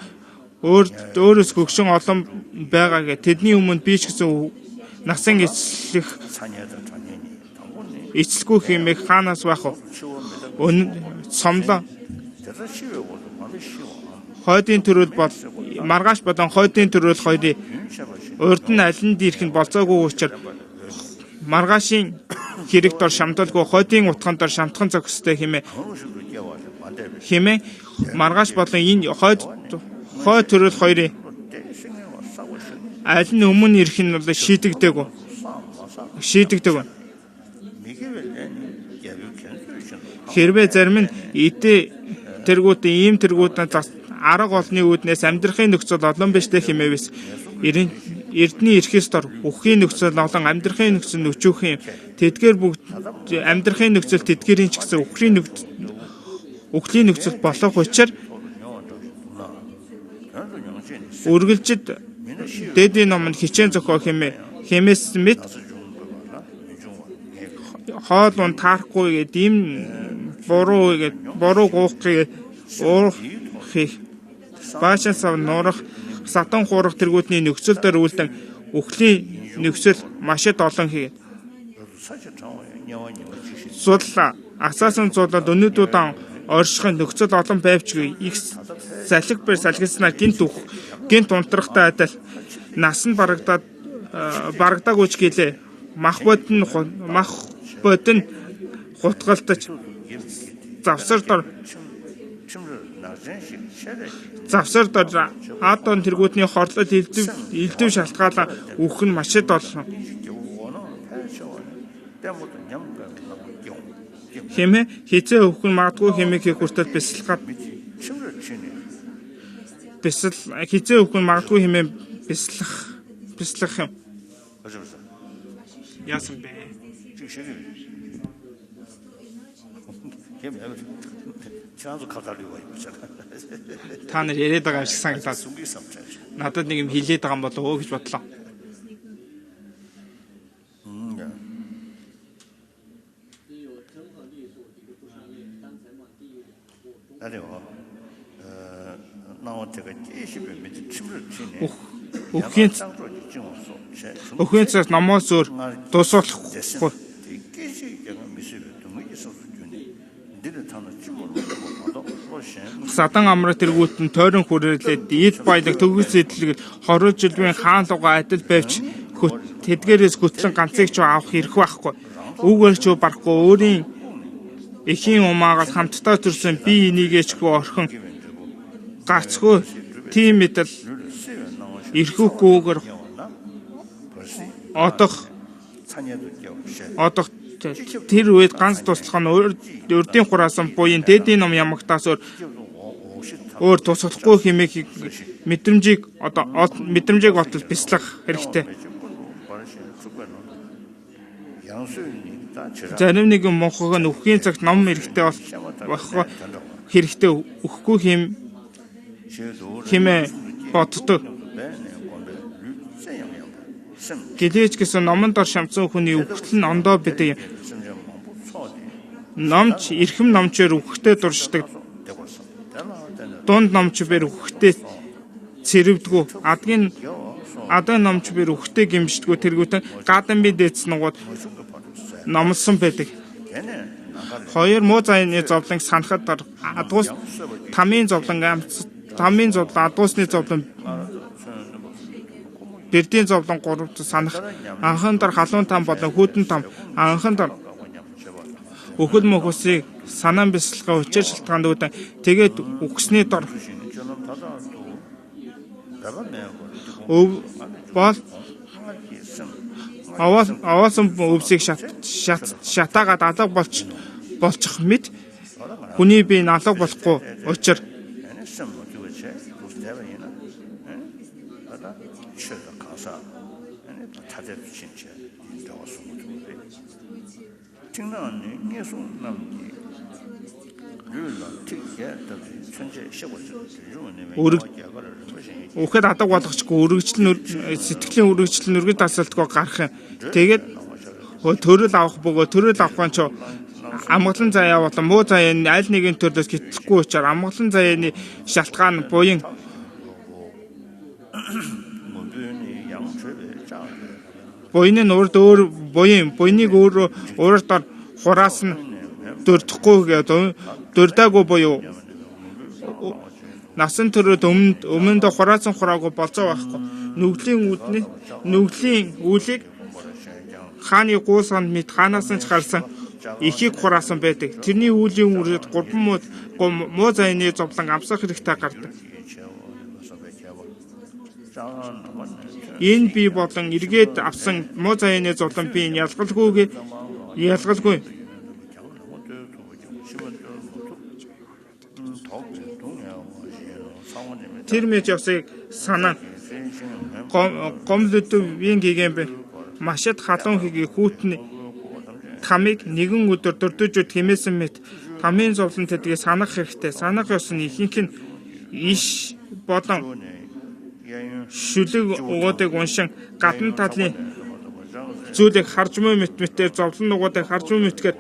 өөрөөс хөгшин олон байгаа гэх тэдний өмнө би ч гэсэн насан эцэлгүй хэмээх хаанаас байх вэ? Сомлоо хойдын төрөл бол маргааш болон хойдын төрөл хоёрын урд нь аль нь дээрх нь болцоогүй учраас маргаашийн хэрэг дор шамталгүй хойдын утхан дор шамтхан зохистой хэмээн маргааш болон энэ хойд төрөл хоёрын аль нь өмнө ирэх нь бол шийдэгдэг. Хэрвээ зарим нь тэргүүтээ ийм тэргүүтээ арга олны үүднээс амьдрахын нөхцөл олон биштэй хэмээвээс эрдний эрхээс дор үххийн нөхцөл олон амьдрахын нөхцөл нөчүүх юм. Тэдгээр бүгд амьдрахын нөхцөл тэдгэрийн ч гэсэн үхлийн нөхцөл болох учраас үргэлжид дэдийн номонд хичээн зохио хэмээс мэд хоол ун таарахгүй гээд ийм буруу гуух гээд уурхих баашаас нуурах сатан хуурах тэргүүдний нөхцөл дээр үлдэн үхлийн нөхцөл машид олон хийгээд судлаа асаасан зулаад өнөөдүүдэн оршихын нөхцөл олон байвчгүй их салхи бэр салхиснаар гинт унтрахтай адил нас нь барагдаагүй ч гэлээ мах бодин хутгалтаж завсар дор адон тэргүүдний хорлол элдв шалтгаалan үх нь машид болно. хэмээ хизээ өвөх нь магадгүй хэмээх хүртэл бясалгаад хизээ өвөх нь магадгүй хэмээ бясалгах юм. Яасан бэ? Та нар яриад байгаа юм шиг санагдаад. Надад нэг юм хэлээд байгаа юм болов уу гэж бодлоо. Өхөн цаас номоос өөр дуусуулахгүй. Садан амраа тэргүүтэн тойрон хүрээлээд ил баялаг төгс эдлэг хороо жилвэн хаан луга адил байвч тэдгээрээс гүтлэн ганцыг ч авах хэрэг байхгүй. Үүгээр ч барахгүй өөрийн эхийн умаагаар хамтдаа төрсөн би энийгээчгүй орхон гацгүй тийм мэдэл эрхүүгүйгээр одох тэр үед ганц туслах нь урдын хураасан буян дээдийн ном ямагтаас өөр тусахгүй хэмээх мэдрэмжийг отол бяцлах хэрэгтэй. Зарим нэгэн монхог нь өвхийн цагт ном хэрэгтэй болох хэрэгтэй өгөхгүй хэмээ боддог. Гэлээч гэсэн номон дор шамцсан хүний өвгтөл нь ондоо бидэг юм. Номч эрхэм номчоор өвгтөө дуршдаг. Дунд номч бэр өвгтөө цэрвдгүү. Адгийн номч бэр өвгтөө гимждгүү тэргүүтэн гадан би дээдс нугууд номлсон байдаг. Хоёр муу зайны зовлон санахад адуус тамийн зовлон адуусны зовлон Бэрдийн зовлон 3-т санах анхан дор халуун там болон хүүдэн там анхан дор өхөл мөхөсийг санаан бясалгах учир шалтгаанд үүдэн тэгээд үгсний дор аваасан өвсийг шатаагаад алга болчих мэд хүний бие налга болохгүй учир Үхэд адаг болгочгүй сэтгэлийн үргэлжлэл нүргэж тасалдгаа гарах юм. Тэгээд төрөл авах нь ч амгалан заяа болон муу заяаны аль нэгэн төрлөөс гэтлэхгүй учраас амгалан заяаны шалтгаан буян буйны урд өөр буйныг өөр урдаар хураас нь дөрдөхгүй гэдэг дөрдөөгүй буюу насан туршид өмнөд хураасан хураагүй болцоо байхгүй. Нүглийн үлийг хааны гуусганд мэд хаанаас нь ч гарсан ихийг хураасан байдаг. Тэрний үлийн үрээд 3 муу зайны зовлон амсах хэрэгтэй гардаг. Энэ би болон эргээд авсан муу зайны зовлон би ялгалгүй. Тэр мэд явсыг санаа гомлөдвийн гигэмбэ машид халуун хийгээ хүүтний тамиг нэгэн өдөр дөрдөжүүд хэмээсэн мэт тамийн зовлон тэдгээ санах хэрэгтэй. Санах ёсны ихэнх нь иш болон шүлэг угуудыг уншин гадна талын зүйлийг харж мэтээр зовлон угуудыг харж мэтгээр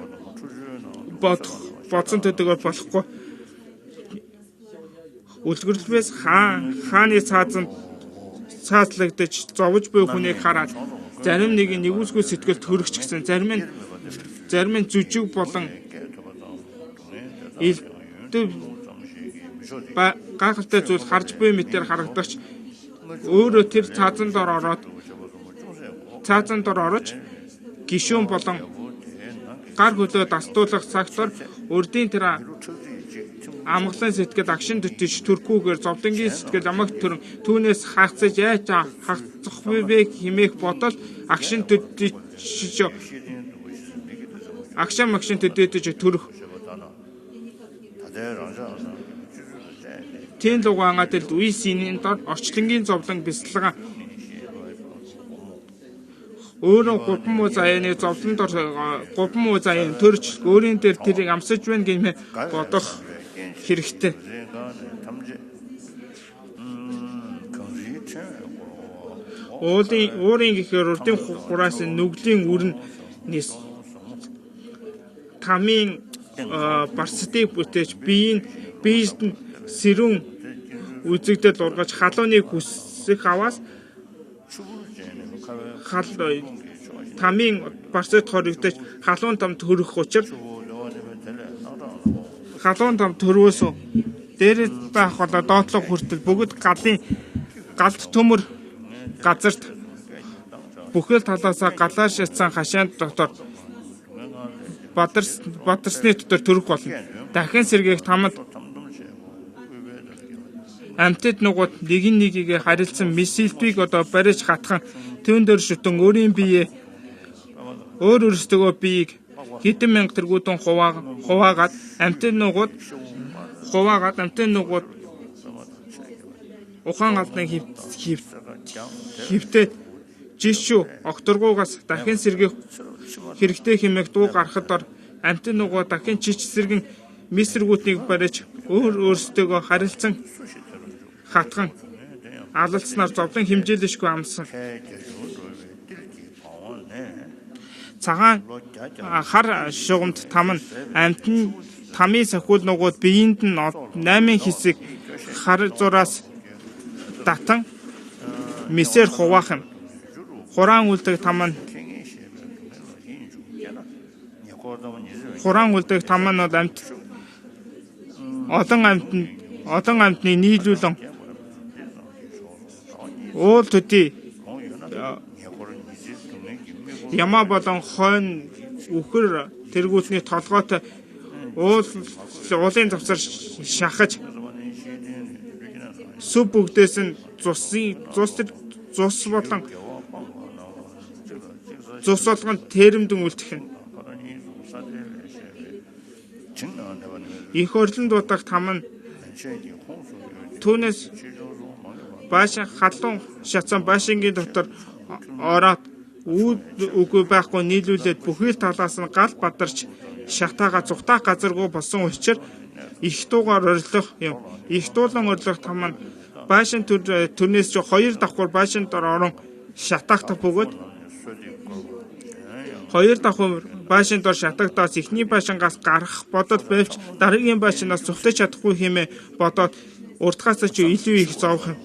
бодсон төдөгөр болохгүй. Үлгэрэлбээс хааны цааслагдаж зовж буй хүнийг хараад зарим нэг нэгүсгүй сэтгэлд хөрөгч гисэн зарим нь зүжиг болон гайхалтай зүйл харж буй мэтээр харагдагч өөрөө тэр цаазан дор орож гишүүн болон гар хөлөө дастуулах цагтор урдийн тэр амгалан сэтгэл агшин төтөж төрхүүгээр зовлонгийн сэтгэл амагт төрөн түүнээс хаагцаж яаж хагцах вэ хэмээх бодол агшин төтөж агшаа магшин төдөөдөж төрөх тэн лугаангаад л үеийн дор орчлонгийн зовлон бясалган өөрөө гурван муу заяаны зовлон дор гурван муу заяан төрж өөрийн дээр тэрийг амсаж байна гэмээр бодох хэрэгтэй. Өөрийн гэхээр урдын хураас нүглийн үрн нис тамийн барсдыг бүтээж биеист нь сэрүүн үзэгдэл ургаж халууны хүсэх аваас тамийн барсад хоригдож халуун там төрөх учир халуун там төрөөс дээр байх одоо доотлог хүртэл бүгд галд төмөр газарт бүхэл талаасаа галаар шатсан хашаанд дотор бадарсны дотор төрөх болно. Дахин сэргээх тамд амтд нугууд нэгийг харилцсан мисилбиг одоо бариж хатхан төвөн дээр шүтэн өөрийн биеэ өөр өөрсдөө биеийг хэдэн мянга тэргүүдэн хуваагаад амтд нугууд ухаан алдны хөвтөд жишүү огторгуугаас дахин сэргээх хэрэгтэй хэмээх дуу гарахад дор амтд нугууд дахин чич сэргэн мисэргүүднийг бариж өөрсдөө харилцсан хатхан алалцнаар зовлон хэмжээлэшгүй амсан. Цагаан хар шугамд там нь тамийн сахиул нугууд биеинд нь 8 хэсэг хар зураас татан мисэр хуваах юм. Хураан үлдэг там нь олон амьтны нийлүүлэн уул төдий ямаа болон хойно үхэр тэргүүлний толгойтой уулын завсар шахаж сүв бүгдээс нь цус болгон тэрэмдэн үлдэх нь. Их орлон дуудах там нь түүнээс баашин халуун шатсан баашингийн дотор ороод үгүй байхгүй нийлүүлээд бүхэл талаас нь гал бадарч шатаага зүхтаах газаргүй болсон учраас их дуугаар орилох юм. Их дуулан орилох там нь баашин төрнөөс ч 2 давхар баашин дор орон шатаахтах бөгөөд 2 давхар баашин дор шатагдаас эхний баашингаас гарах бодол байвч дараагийн баашинаас зүхтэж чадахгүй хэмээн бодоод урдгаас ч илүү их зовх юм.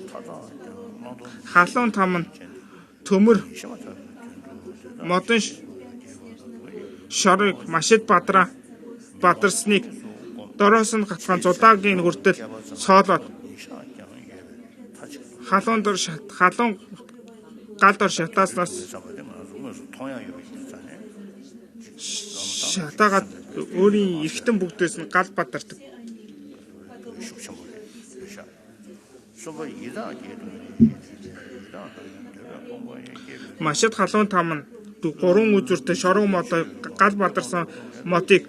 Халуун там нь төмөр модон шорыг машид бадарсныг дороос нь гатхан зулаагийн хүртэл соолоод халуун гал дор шатааснаас шатаагаад өөрийн эргэтэн бүгдээс нь гал бадардаг. Машид халуун там нь 3 үзүүртэй шорон модой гал бадарсан модыг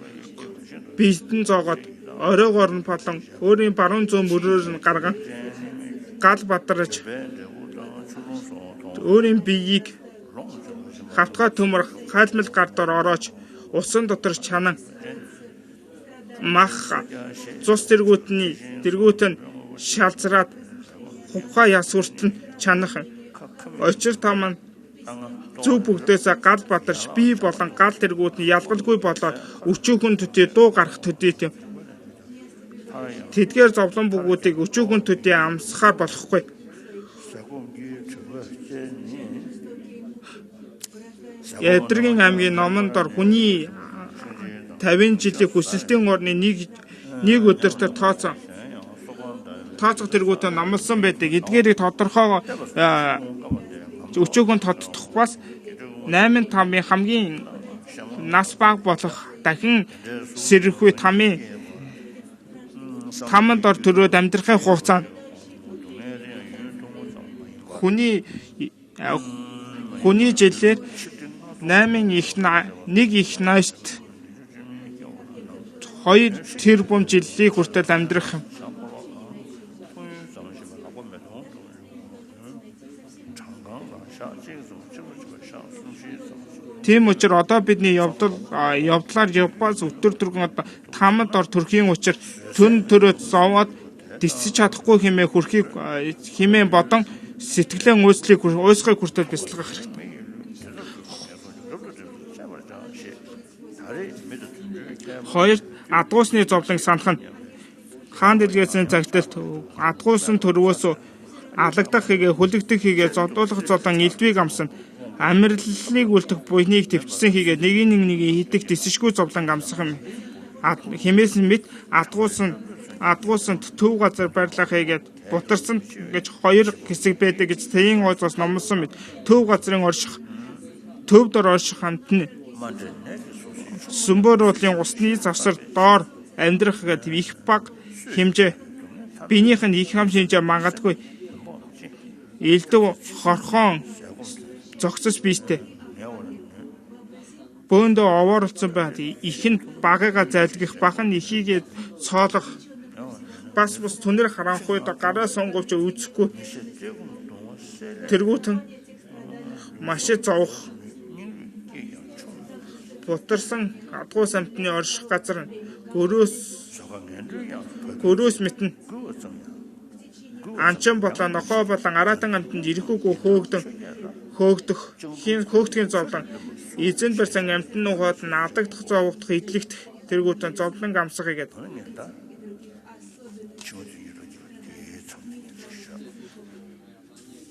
биедэн зоогоод оройгоор нь болон өөрийн баруун зүүн мөрөөр нь гарган гал бадарч өөрийн биеийг хавтгай төмөр хайлмал гар дор ороож усан дотор чанан мах цус тэргүүт нь шалзраад хувхаа яс хүртэл чанах. Очир там нь зүг бүгдээс гал бадарч бие болон гал тэргүүд нь ялгалгүй болоод өчүүхэн төдий дуу гарах төдий тийм. Тэдгээр зовлон бүгүүдийг өчүүхэн төдий амсахаар болохгүй. Ядргийн аймгийн номон дор хүний 50 жилийн хүсэлтийн орны нэг өдөрт тооцоо тэргүүтээ намлсан байдаг. Эдгээрийг тодорхой өчүүхэн тодтох бас 8 тамийн хамгийн нас бага болох дахин сэрхүү тамд дор төрөөд амьдрахын хугацаа хүний жилээр 1 их найшт 2 тэрбум жилийн хүртэл амьдрах юм. Тийм учраас одоо бидний явдлаар Японоос өтөр түргэн одоо 5 дор төрхийн учраас төн төрөө зовоод тисэж чадахгүй хэмээн хүрхийг хэмээн бодон сэтгэлэн уйсгахыг хүртэл бяцлагах хэрэгтэй. Хоёр адгуусны зовлон санах нь хаан дэлгээс цагталт адгуусан төрвөөс алагдах хийгээ хүлэгдэх хийгээ зодуулах золон элдвийг амсан амьдралыг үлдэх буйныг төвчсөн хийгээ нэг хийдэг тисэшгүй зовлон амсах юм. Хэмээс мэд адгуусан төв газар барьлах хийгээд бутарсан гэж 2 хэсэг байдаг гэж тэн ууцаас номлосон мэд төв газрын орших төв дор орших хамтны сүмбөрөлийн усны завсар доор амьдрах гэдэг их баг хэмжээ биенийх нь их хам шинжээ магадгүй элдв хорхон зогсож бийтэй бөөндөө овоорлцсон байд их нь багыгаа зайлгах бах нь ихийгээ цоолох бас түнэр харанхуй гараа сонговч үзэхгүй тэргүүтэн маш зовх бутарсан адгуус амтны орших газар нь гөрөөс мэтэн анчин бодлоо нохоо болон аратан амтанд ирэхүүгүй хөөгдөхийн зовлон эзэн барьсан амтны нухад наадагдах зовдох идлэгдэх тэргүүтэн зовлон амсах гэдэг.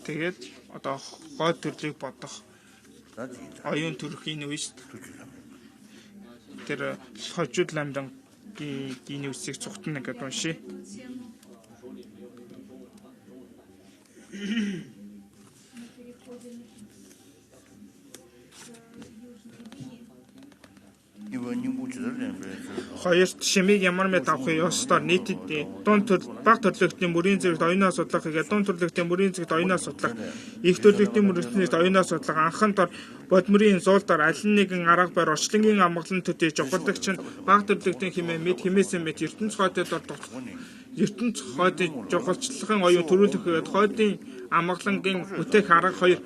Тэгээд одоо гол төрлийг бодох оюун төрхийн үест тэр хожууд ламдангийн үсийг цугтна гэдэг уншия. Хоёрт шимийг ямар мэд авахыг ёстоор нийтэд дунд баг төрлөختний мөрийн зэрэгт оюунаас судлах гэдэг дунд төрлөختний мөрийн зэрэгт оюунаас судлах их төрлөختний мөрийн оюунаас судлах анхан дор бодмөрийн зуулдаар аль нэгэн арга барь орчлонгийн амгалан төдий жохолдогч нь баг төрлөختний хэмээн мэд хэмээсэн мэд ертөнц хойдод ертөнц хойдын жохолчлохын оюун төрүүлэх хойдын амгалангийн бүтээх арга хоёр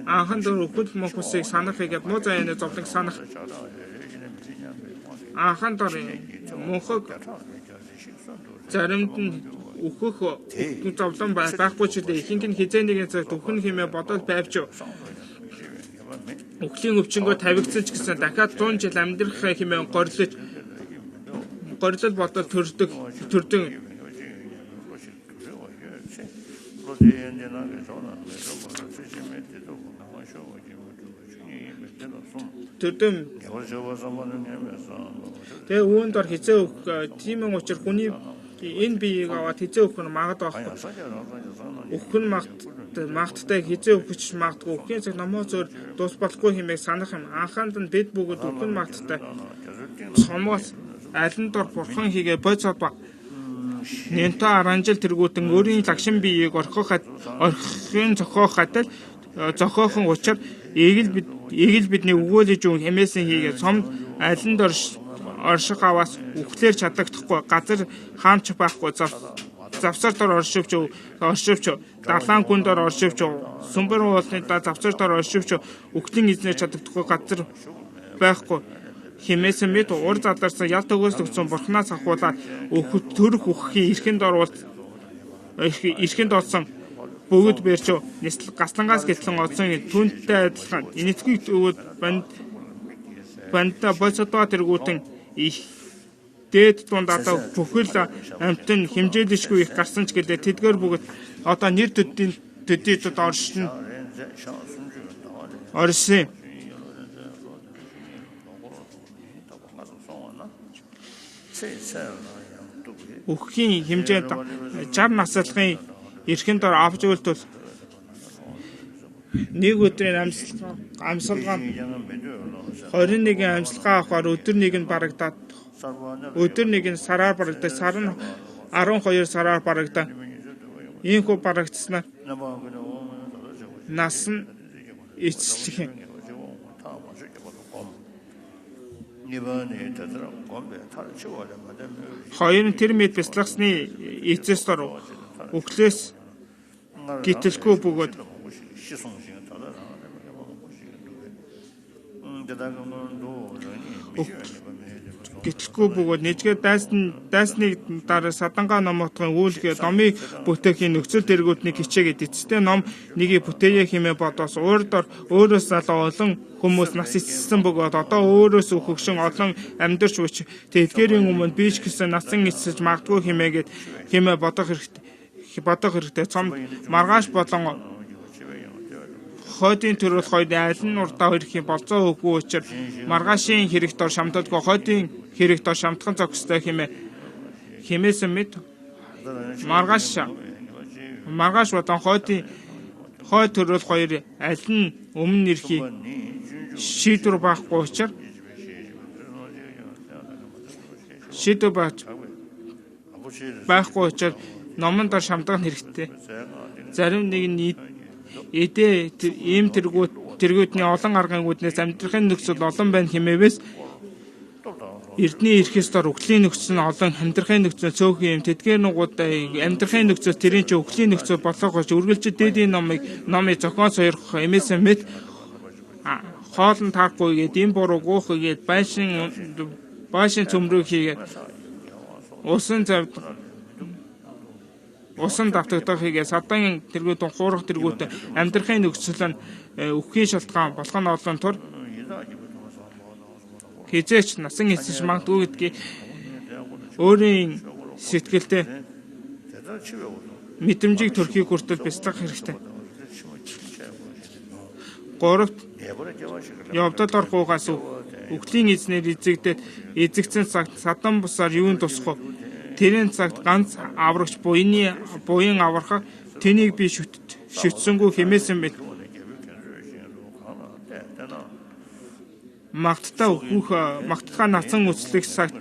анхан дор өхөл мөнхөсийг санах гэдэг муу заяаны зовлон санах анхан дор мөнхөг заримд нь өөхөх зовлон байхгүй ч үлээ ихэнх нь хизээ нэгэн цагт өхөн хэмээн бодоод байвч өхлийн өвчнгөө тавигдсан ч гэсэн дахиад 100 жил амьдрах хэмээн горилол бодоод төрдөн тэгээ үүнд дор хизээ өөх тийм учраас хүний энэ биеийг аваад хизээ өөх нь магадгүй байхгүй. Өөх нь магттай хизээ өөхч магадгүй өөхний цаг номоо зөөр дуус болохгүй хэмээх санах юм. Анхаанд нь бид бүгд өөх нь магттай цомоос алин дор бурхан хийгээ бойцоод ба нэнтэ аранжил тэргүүтэн өөрийн лагшин биеийг орхин зохиохон учраа эгэл бидний өгөөлөж үн хэмээсэн хийгээ цомд алин дор орших аваас үхлээр чадагдахгүй газар хаамч байхгүй завсар дор оршивч далаан гүн дор оршивч сүмбэр уулны завсар дор оршивч үхлийн эзнэр чадагдахгүй газар байхгүй хэмээсэн мэд ур задарсан ял төгөөс төгсөн бурхнаас ахуулаад төрөх үхэхийн эрхэнд олсон бүгд бэрч гаслангаас гэтлэн олсон түнтэй адилхан энэтхийг өгөөд банда болцодоо тэргүүтэн их дээд дунд одоо бүхэл амтэн хэмжээлшгүй их гарсан ч гэлээ тэдгээр бүгд одоо нэр төдийд орсон үхэхийн хэмжээнд 60 наслахын эрхэнд дор авч үйлдэл нэг өдрийн амьсгалгаа 21 амьсгалгаа авахаар өдөр нэг нь барагдаад өдөр нэг нь сараар барагдаад сар нь 12 сараар барагдаад ийхүү барагдснаар нас нь эцэслэх юм. 이번에 되더라 건배 탈 치워야 맞아. Хоёр нь тэр мэд бяцлагсны эцэс дор өглөөс гítэлгүй бөгөөд 시송신 다다라. 대단한도 гítэлгүй бөгөөд нэггээд дайсныг дараа садангаа номотгон үүлгээ номыг бүтээхийн нөхцөл тэргүүдний хичээгээд эцэстээ ном нэгийг бүтээе хэмээн бодоос өөрөөс залуу олон хүмүүс нас эцэсэн бөгөөд одоо өөрөөс хөгшин олон амьдарч буч тэдгэрийн өмнө биш гэсэн насан эцэж магадгүй хэмээ бодох хэрэгтэй цом маргааш болон хойдын төрөл хоёр аль нь урдаа хоёрхийн болцоо өггүй учраас маргаашийн хэрэгт ор шамтдаггүй хойдын хэрэгт ор шамтхан зохистой хэмээсэн мэд маргааш болон хойд төрөл хоёр аль нь өмнө ирхий шийдвэр байхгүй учраас номон дор шамдах хэрэгтэй. Зарим нэг нь ийм тэргүүдний олон аргын үүднээс амьдрахын нөхцөл олон байна хэмээвээс Эрдний эрхэс дор өвглийн нөхцөл нь олон амьдрахын нөхцөл цөөхөн юм тэдгээр нугуудаа амьдрахын нөхцөл тэрийн ч өвглийн нөхцөл болгож үргэлжид дээдийн номыг зохион сойрох эмээсэн мэд хоолн таарахгүйгээд ийм буруу гуухгээд байшин цөмрөг хийгээд усан давтагдах хийгээд садан тэргүүд хуурах тэргүүд амьдрахын нөхцөл нь өвхийн шалтгаан болох нь олон тур хизээч насан эцэж магадгүй гэдгийг өөрийн сэтгэлдээ мэдрэмжийг төрхийг хүртэл бяцлах хэрэгтэй. Гуравт явдал орхуугаас өвглийн эзнэр эзэгдсэн цагт садан бусаар юунд тусах вэ? Тэрийн цагт ганц аврагч буян аврах тэнийг би шүтсэнгүй хэмээсэн мэт. Магтдаа насан үслэх цагт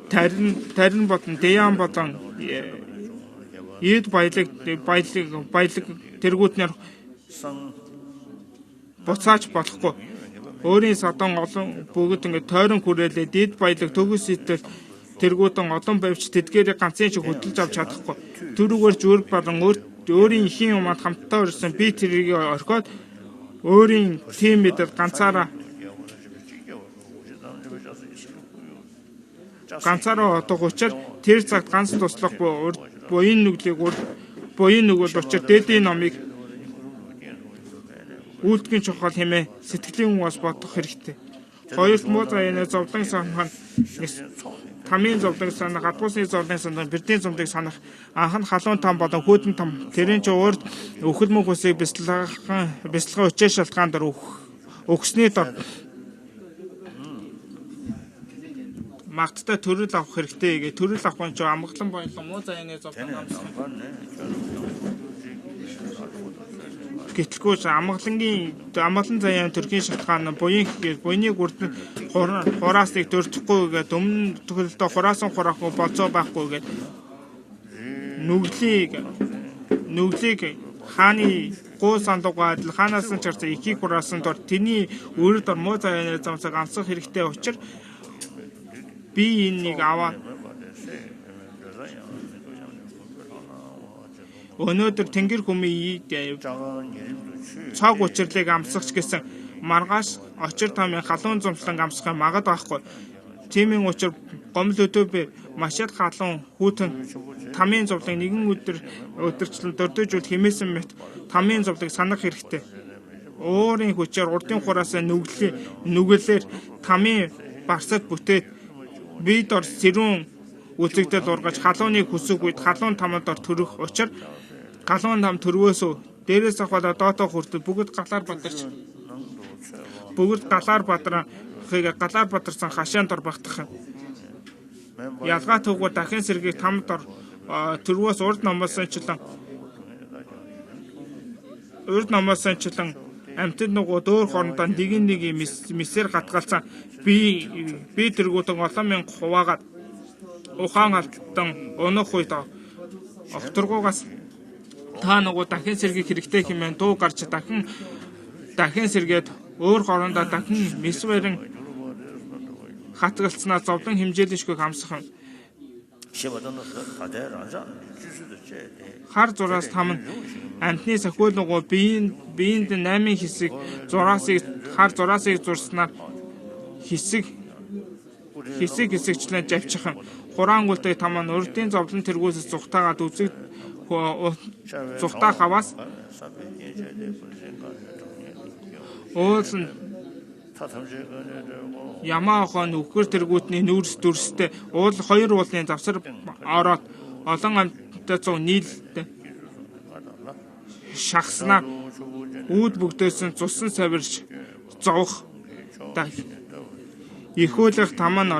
тарин болон дэян болон эд баялаг тэргүүднэр буцааж болохгүй. Өөрийн садан олон бүгд ингэ тойрон хүрээлээ дэд баялаг төгс итэл тэргүүдэн олон байвч тэдгээрийг ганцын шиг хөдөлж авч чадахгүй. Төрөөр зүрх болон өөрийн ихийн юмад хамтдаа өрсөн би тэрийг орхиод өөрийн тим мэдэл ганцаараа одох учраас тэр цагт ганц туслах буян нүгэл учир дээдийн номыг үйлдгийн чухал хэмээн сэтгэлийн хүмүүс бодох хэрэгтэй. Хоёрт муу заяаны зовлон санах тамийн зовлон санах гадуусны зовлон санах бэрдийн зовлоныг санах анх нь халуун там болон хүүдэн там тэрэн ч өөрт өхөл мөнх усыг бяцлагын өчөө шалтгаан дор өгснээ дор магттай төрөл авах хэрэгтэй. Төрөл авах нь ч амгалан боёлон муу заяаны зовлон амсах. Гэтэл амгалан заяан төрхийн шалтгаан буйны гүрдэн хураас нэг дөрчихгүй гэдэг өмнө төгөлдөө хураасан хураахгүй болцоо байхгүй гэдэг нүглийг хааны гоо сандуугаа адил хаанаас нь чарсан ихийг хураасан дор тэний өөрөөр дор муу заяаны замцаг амсах хэрэгтэй учраас би энийг аваад өнөөдөр тэнгэр хүмийн цаг учирлыг амсгах гэсэн маргааш очир тамийн халуун зумслан амсах магад байхгүй. Тиймийн учир гомл өдөөбөр маш их халуун хүүтэн тамийн зовлыг нэгэн өдөрчлөн дөрдөжүүл хэмээсэн мэт тамийн зовлыг санах хэрэгтэй. Өөрийн хүчээр урдын хураасаа нүгэлээр тамийн барсад бүтээд бид ор сэрүүн үзэгдэл ургаж халууныг хүсэх үед халуун тамд ор төрөх учир халуун там төрвөөсөө дээрээс аваад доотоо хүртэл бүгд галаар бадарсан хашаан дор багтах. Ялгаа төгөө дахин сэргийг тамд ор төрвөөс урд номоос анчлан амтд нугууд өөр хоорондоо нэг мисээр гатгалцсан би тэргүүдэн олон мянга хуваагаад ухаан алтан өнөх үед огторгоогоос та нугууд дахин сэргийг хэрэгтэй хэмээн дуу гарч дахин сэргээд өөр хоорондоо дахин мис барин хатгалцснаа зовлон хэмжээлийн шгүйг хамсах юм. Хар зураас там нь амьтны сахиулгуу биеинд 8 хэсэг хар зураасыг зурснаар хэсэгчлэн завчих юм. Хураангуулдаг там нь урдын зовлон тэргүүсээс зүхтаагаад үзэг зүхтаа хаваас уулын ямаахон үхэр тэргүүтний нүүрс дүрстэй уул 2 уулын завсар ороод олон амьтад зов нийлэлтэй шахснаа үүд бүгдээс нь цусан савирч зовх ихүүлэх там нь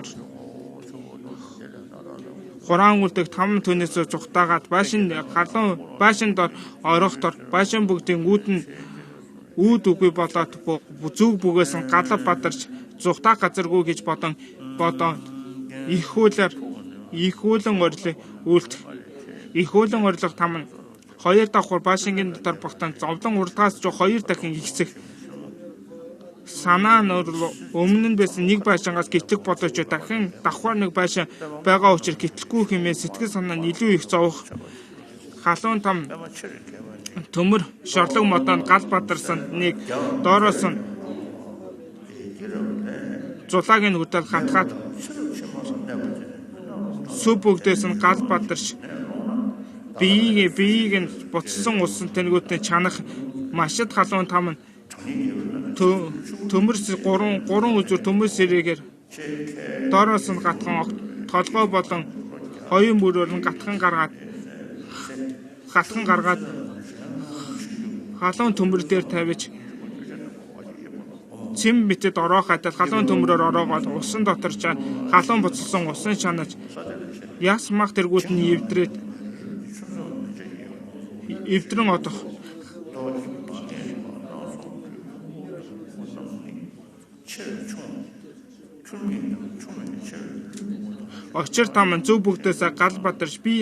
хураангуулдаг там түүнээс зүхтаагаад баашин дор орохдор баашин бүгдийн үүд үгүй болоод зүг бүгээс нь галав бадарч зүхтаа газаргүй гэж бодон ихүүлэн орилыг үйлдэх. Ихүүлэн орилго там нь 2 давхар баашингийн дотор багтан зовлон уралгаас ч 2 дахин ихсэх. Санаа нь өмнө нь байсан нэг баашингаас гэтлэг бодож дахин давхар нэг баашин байгаа учраас гэтлэхгүй хэмээн сэтгэл санаа нь илүү их зовох. Халуун там төмөр шорлог модонд гал бадарсан нэг доороос нь зулааг нь хөдөл хатгаад сүв бүгдээс нь гал бадарч биеийг нь буцсан усан тэнгүүтний чанах машид халуун там нь төмөр 3 үзүр төмөр сэрээгээр доороос нь гатхан толгой болон хоёрын бүрээр нь гатхан гаргаад халуун төмөр дээр тавьж цэм битэд ороохад халуун төмрөөр ороогоод усан доторч халуун буцалсан усан шанаж яс мах тэргүүт нь эвдрэн одох очир там зөв бүгдээс гал бадарч би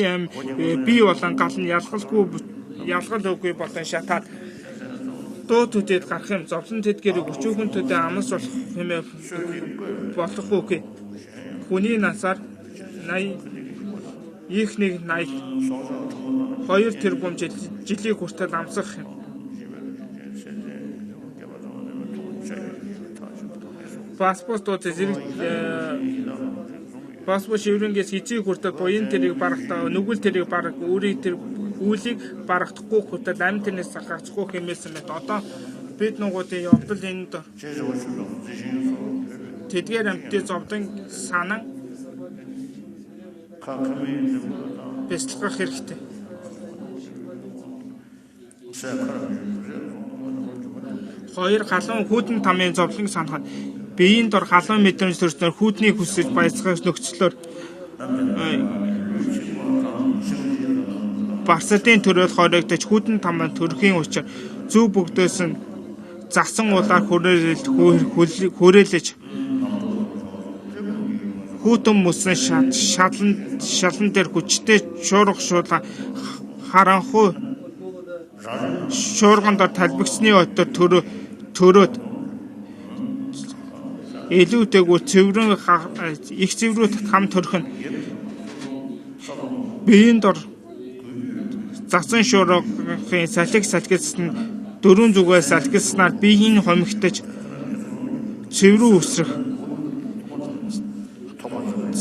болон гал нь ялгал үгүй болон шатаад дуу төдөд гарах юм зовлон тэдгэрийг өчүүхэн төдөө амнас болох хэмээн болох үгүй. Хүний насаар 80 2 тэрбум жилийн хүртэл амсах юм. Паспортууд зэрэг паспорт шиврэнгээс хизээ хүртэл буян тэрийг барахтаа нүгэл тэрийг барах өөрийн тэр үүлийг барахдахгүй хүртэл амь тэрнээс сахацхгүй хэмээсэн мэт одоо бид нугуудын явдал энд тэдгээр амьтдын зовдон санан бэлтгэх хэрэгтэй. Хоёр халуун хүүдэн тамын зовлон санахад биеийн дор халуун мэдрэмж төрснөөр хүүднийг хүсэж баясгах нөхцлөөр барсалтын төрөл хоригдож хүүдэн тамаа төрхийн учир зөв бүгдөөс нь засан улаар хүрээлж хүүтэн мөсөн шалан дээр хүчтэй шуурга шуулга харанхуй шуургандор талбигсны отор төрөөд илүүтэйгүү их цэврүүд хам төрөх нь биеийн дор засан шуургын салгилсан дөрвөн зүгээс салгилснаар биеийн хомигтож цэврүү үсрэх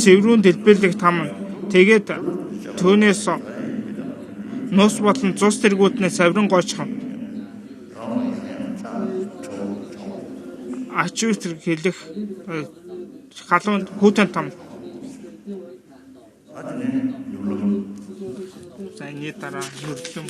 цэврүүн дэлбэлэх там тэгээд түүнээс нус болон цус тэргүүтнээ саврын гойчхон ачуутэр хэлэх халуун хүүтэн там зайны дараа нүрлэм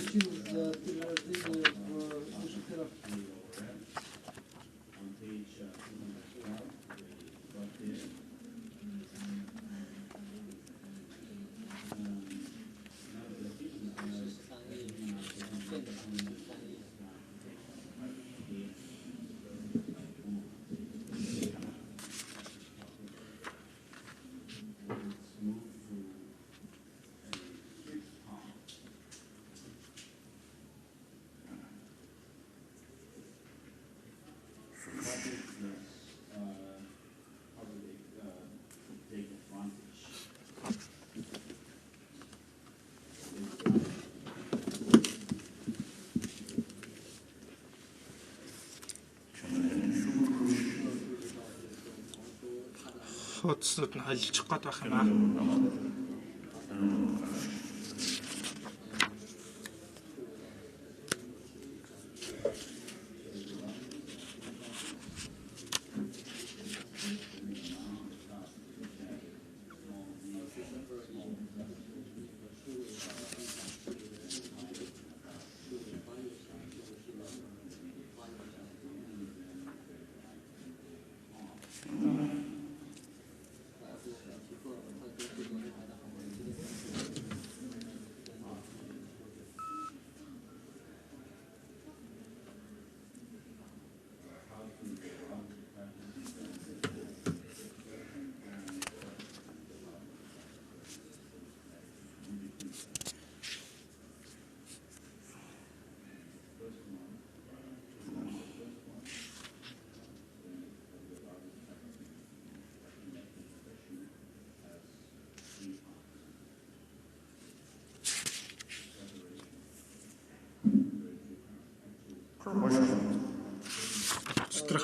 хуудсууд нь холилчих гээд байх юм аа.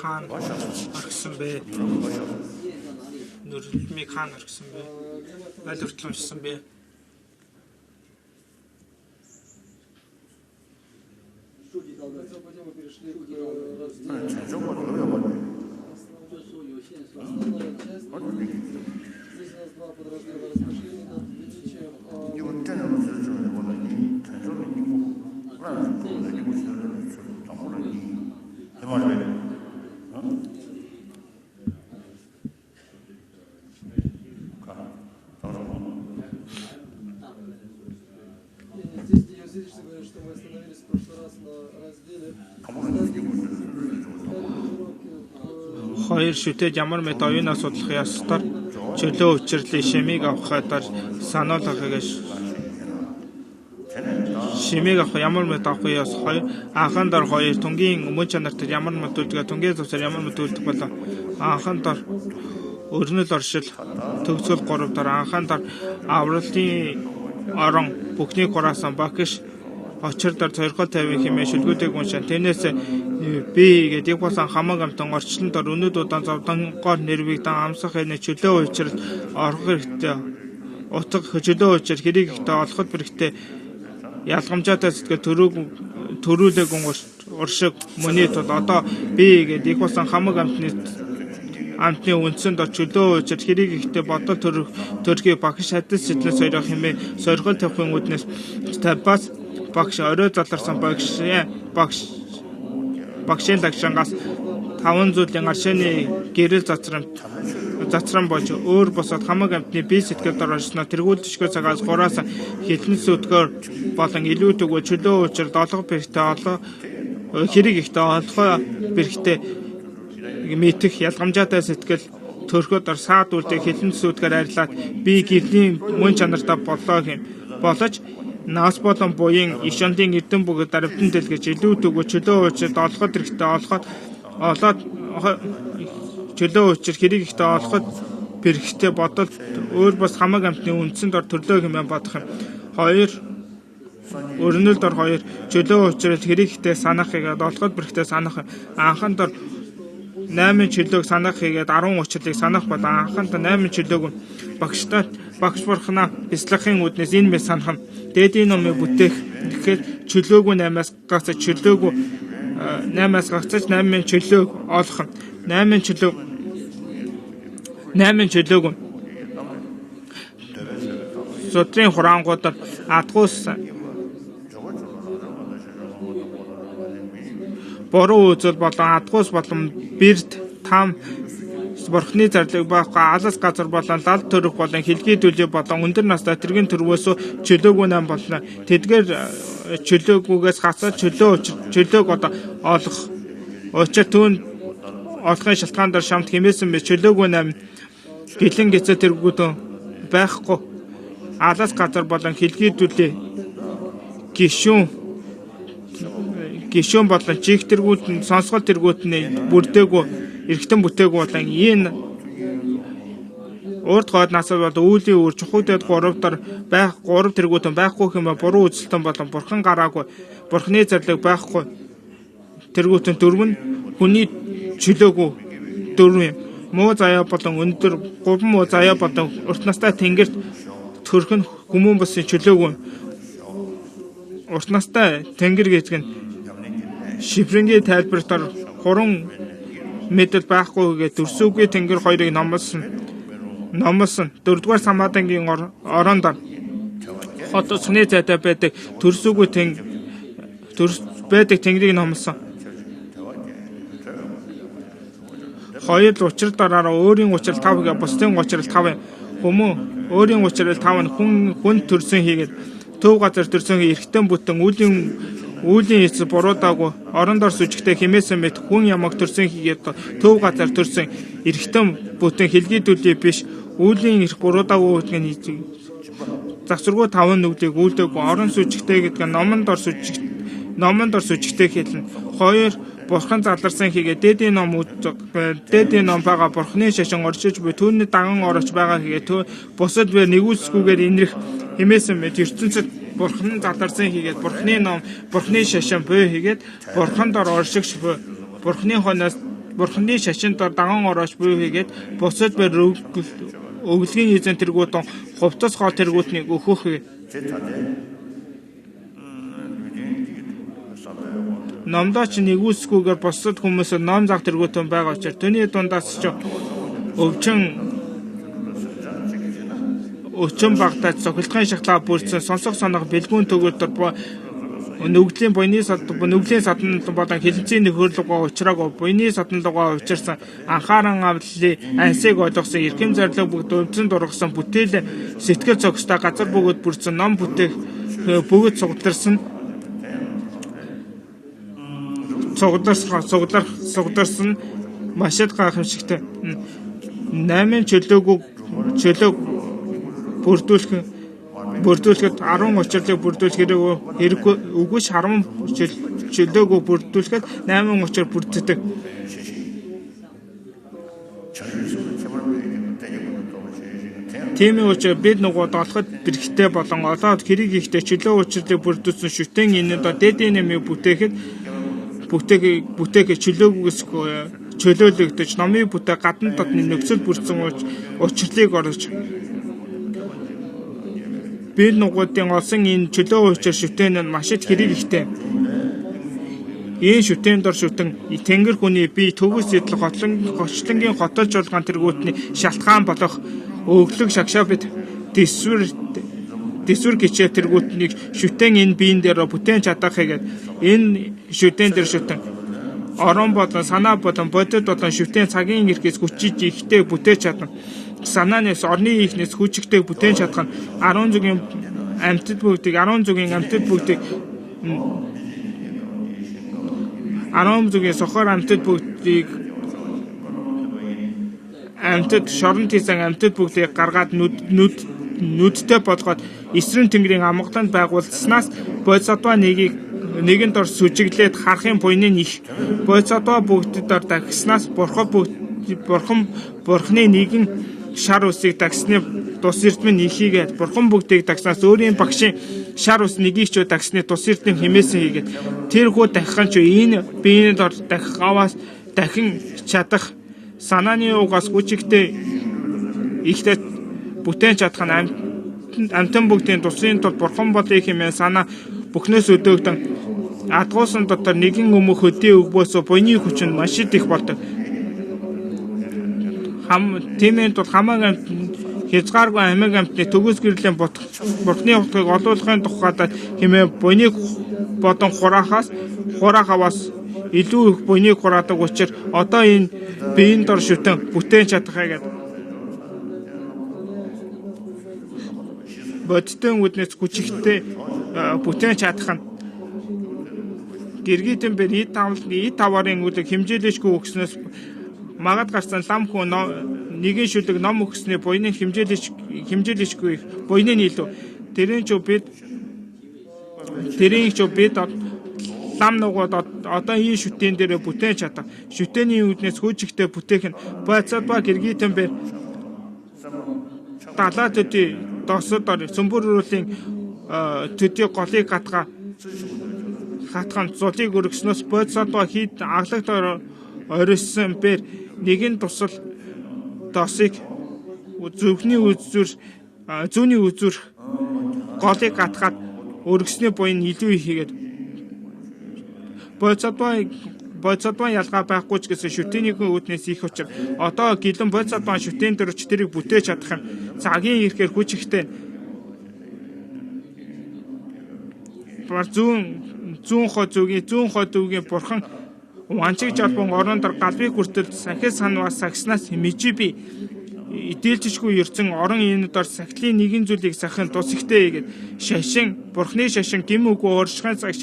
Хаан аргасан бэ. Нүрэлмиг хаан аргасан бэ. Аль хүртэл уншсан бэ. Хоёр шүтээд ямар мэд оюунаа судлах ёстоор чөлөө учирлын шимийг авахаар сануулгыг шимийг авах ямар мэд авах ёс хоёр анхан дор хоёр тунгийн өмнө чанарт ямар мэд үлдгээ тунгийн цусаар ямар мэд үлдэх болоо анхан дор өрнөл оршил төгсгөл 3 дор анхан дор авралтын орон бүхний хураасан багш очирдор цоргол тавих хэмээн шүлгүүдийг уншаа. Тэнээс би гэдэг басан хамаг амтан орчлон дор өнөд удаан зовдон гоор нэрвийг дан амсах хэнэ чөлөө учрал орох хэрэгтэй. Утга чөлөө учрал хэрийг ихтэй олоход хэрэгтэй. Ялгамжаатай сэтгэл төрүүлэг уршиг мөний тул одоо би гэдэг басан хамаг амтны үндсэн дор чөлөө учрал хэрийг ихтэй бодол төрхий багш хадас сэтлэн сойрох хэмээн соргол тавихын үднэс табас багш орой заларсан багшийн лагшингаас 5 зүйлийн аршааны гэрэл зацран болж өөр босоод хамаг амтны бие сэтгэл дорожсноо тэргүүлдэшгүй цагаас 3-аас хитэн сүтгэр болон илүү төгөө чөлөө учрал долго бэрхтээ хэрэг ихтэй олохоо бэрхтээ мэдэх ялгамжаатай сэтгэл төрхөд саад үлдээ хитэн сүтгэр арилаад би гэрлийн мөн чанартаа болож нас болон буян ишонтын эрдэм бүгд дарамтан дэлгэж илүү төгөө чөлөө учрал олоход хэрэгтэй олоод чөлөө учрал хэрэг ихтэй олоход бэрхтээ бодол өөр бас хамаг амтны үндсэн дор төрлөө хэмээн бодох юм. 2 өрнөл дор 2 чөлөө учрал хэрэг ихтэй санах хийгээд олоход бэрхтээ санах анхан дор 8 чөлөөг санах хийгээд 10 учрлыг санах бол анханд 8 чөлөөг багш бурхнаа бяцлагын үднээс энэ мэс санах нь дээдийн номыг бүтээх тэгэхээр чөлөөгүй 8-аас гацаж чөлөөгүй 8-аас гацаж 8 чөлөөг олох нь 8 чөлөөг сотрын хураангуудад адгуус боруу үзэл болон адгуус болон бэрд там бурхны зарлиг байхгүй алас газар болон лал төрөх болон хилгий төлөв болон өндөр настай тэргийн төрвөөс чөлөөгүй нам болно. Тэдгээр чөлөөгүйгээс хасаад чөлөөг одоо олох учир түүн олохын шалтгаан дээр шамт хэмээсэн бэ чөлөөгүй нам гэлэн гэцэ тэргүүдэн байхгүй алас газар болон хилгий төлөв гişүүн болон чих тэргүүд нь сонсгол тэргүүд нь бүрдээгүй эргэтэн бүтээгүй болон энэ урд хойд насад бол үүлийн үр чухалд 3 дор байх 3 тэргүүдэн байхгүй хэмээн буруу үзэлтэн болон бурхан гараагүй бурхны зарлиг байхгүй тэргүүдэн 4 нь хүний чөлөөгүй 4 юм муу заяа болон өндөр 3 муу заяа болон урт настай тэнгэрт төрөх нь хүмүүн бусын чөлөөгүй. Урт настай тэнгэр гэдэг нь шифрэнгийн тайлбартаар 3 мэдэл байхгүй гэдэг төрсөгүй тэнгэр хоёрыг номлосон. 4-р Самадангийн ороонд хот усны зайтай байдаг төрсөгүй тэнгэрийг номлосон. Хоёр учрал дараа өөрийн учрал 5 гэ бусдын учрал 5 хүмүүн өөрийн учрал 5 нь хүн төрсөн хийгээд төв газар төрсөн эргэтэн бүтэн үүлийн эцэс буруудаагүй орон дор сүжигтэй хэмээсэн мэт хүн ямаг төрсөн хийгээд төв газар төрсөн эргэтэн бүтэн хэлгийдүүлээ биш үүлийн эрх буруудаагүй гэдгийг завсргуу 5 нүглийг үлдээгүй орон сүжигтэй гэдэг нь номон дор сүжигтэй хэлнэ. Хоёр бурхан заларсан хийгээ дээдийн ном байгаа бурханы шашин оршиж буй түүний даган орож байгаа хийгээ бусад бэр нэгүсгүйгээр инрэх хэмээсэн мэт ертөнцид бурхан заларсан хийгээд бурханы шашин буй хийгээд бурхан дор оршигч буй бурханы хоноос бурханы шашин дор даган орож буй хийгээд бусад бэр өглөгийн эзэн тэргүүтэн хувцас гоо тэргүүтнийг өгөх номдооч нэгүсгүйгээр бусад хүмүүсд ном зах тэргүүтэн байгаа учраас түүний дундаас ч өвчин багтаж цохилтгын шахлаа бүрдсэн сонсох сонох бэлгүүн төгөлдөр нүглийн садан болон хилэнцгийн нөхөрлөгөө учраагүй буйны саданлуугаа учирсан анхааран авлалын ансыг ойлгосон эрхэм зорилго бүгд өвчин дургасан бүтээл сэтгэл зохистой газар бөгөөд бүрдсэн ном бүтээх бүгд сугдарсан машид гайхамшигтай 8 чөлөөг бүрдүүлэхэд 10 учрлыг бүрдүүлэхээр үгүй 10 чөлөөгөө бүрдүүлэхэд 8 учир бүрддэг. Тийм учраас бид нөгөө долоход бэрхтээ болон олоод хэрэг ихтэй чөлөө учрлыг бүрдүүлсэн шүтэн энэ доо дэдийн нэмийг бүтээх чөлөөгөөс чөлөөлөгдөж номын бүтээх гадна дотны нөхцөл бүрдсэн учрлыг орж бид нугуудын олсон энэ чөлөө учир шүтэн нь маш их хэрэг ихтэй. Энэ шүтэн дор шүтэн тэнгэр хүний бие төгс зэдэл хочлонгийн хотол жуулгаан тэргүүтний шалтгаан болох өглөг шагшаа бид дэсвэр гिचээ тэргүүтнийг шүтэн энэ биен дээр бүтээн чадах гэдэг энэ шүтэн дээр шүтэн орон болон санаа болон бодит болон шүтэн цагийн эрхээс хүчиж ихтэй бүтээж чадна. Санаанаас орны ихнээс хүчигтэй бүтээн чадах нь 10 зүгийн амьтад бүгдийг 10 зүгийн сохор амьтад бүгдийг шорон тийсэн амьтад бүгдийг гаргаад нүдтэй болгоод эсрэн тэнгэрийн амгаланд байгуулснаас бодисодва нэгэн дор сүжиглээд харахын буйны их бодисодва бүгдэд дор дагснаас бурхны нэгэн шар усыг дагсны тус эрдмэн ихийгээд бурхан бүгдийг дагснаас өөрийн багшийн шар ус нэгийг ч дагсны тус эрдмэн хэмээсэн хийгээд тэр хүү дахин ч энэ биений дор дахаваас дахин чадах санааны угаас хүчигтэй ихтэй бүтээн чадах нь амтан бүгдийн тусын тул бурхан болыг хэмээн санаа бүхнээс өдөөгдөн адгуусан дотор нэгэн өмнөх хөдөө өгбөөс буйны хүч нь маш их болдог. Тиймээс бол хамаагүй хязгааргүй амиг амтны төгөөс гэрлийн бурхны утгыг олуулахын тухайд хэмээн буйныг бодон хураахаас илүү их буйныг хураадаг учраас одоо энэ биеийн дор шүтэн бүтээн чадахаа гэдэг. Бодитын үднэс хүчигтэй бүтээн чадах нь гэргитэн бэр ид таварын үлэг хэмжээлэшгүй өгснөөс магад гарсан лам хүн нэгэн шүлэг ном өгснээ буйны хэмжээлэшгүй буйны нийлүү тэрийн ч бид лам нугад одоо энэ шүтэн дээр бүтээн чадах шүтэний үднэс хүчигтэй бүтээх нь бацадба гэргитэн бэр талаа төдий досод цөмбөрөлийн төдий голыг хатхан зулыг өргснөөс бодсодоо хід аглагд орсон бэр нэгэн тусал досыг зөвхний үзүр зүүнний үзүр голыг гатгаад өргөсний буйн илүү их хийгээд Боцодбан ялгаа байхгүй ч гэсэн шүтэнийхээ үүднээс их учир одоо гэлэн Боцодбан шүтэн дөрвч тэрийг бүтээж чадах юм цагийн ирэхээр хүч ихтэй зүүн хот зүгийн бурхан ванчиг жалбан орон дор галбыг хүртэл сахиас санваас сагснаас мижиби идэлжгүй ерцэн орон ийнээр сахилын нэгэн зүйлийг сахин тус ихтэй гээд шашин бурхны шашин гим үгүй оршихын цаг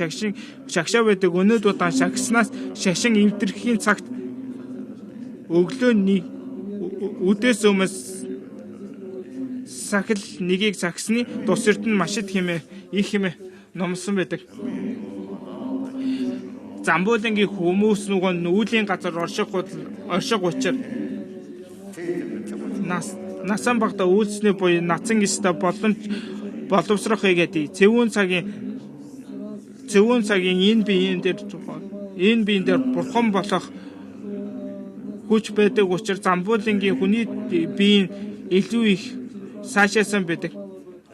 шагшаа байдаг өнөөд удаан шагснаас шашин эвдэрхийн цагт өглөөний үдээс өмнө сахил нэгийг сагсны тус эрдэнэ маш их хэмээн номсон байдаг. Замбуулангийн хүмүүс нөгөө нүүлийн газар орших учир насан багта үйлснээ буюу нацан гистэй боловсрох хийгээд цэвүүн цагийн энэ биеийн дээр бурхан болох хүч байдаг учраас замбуулангийн хүний биеийн илүү их цаашаасан байдаг.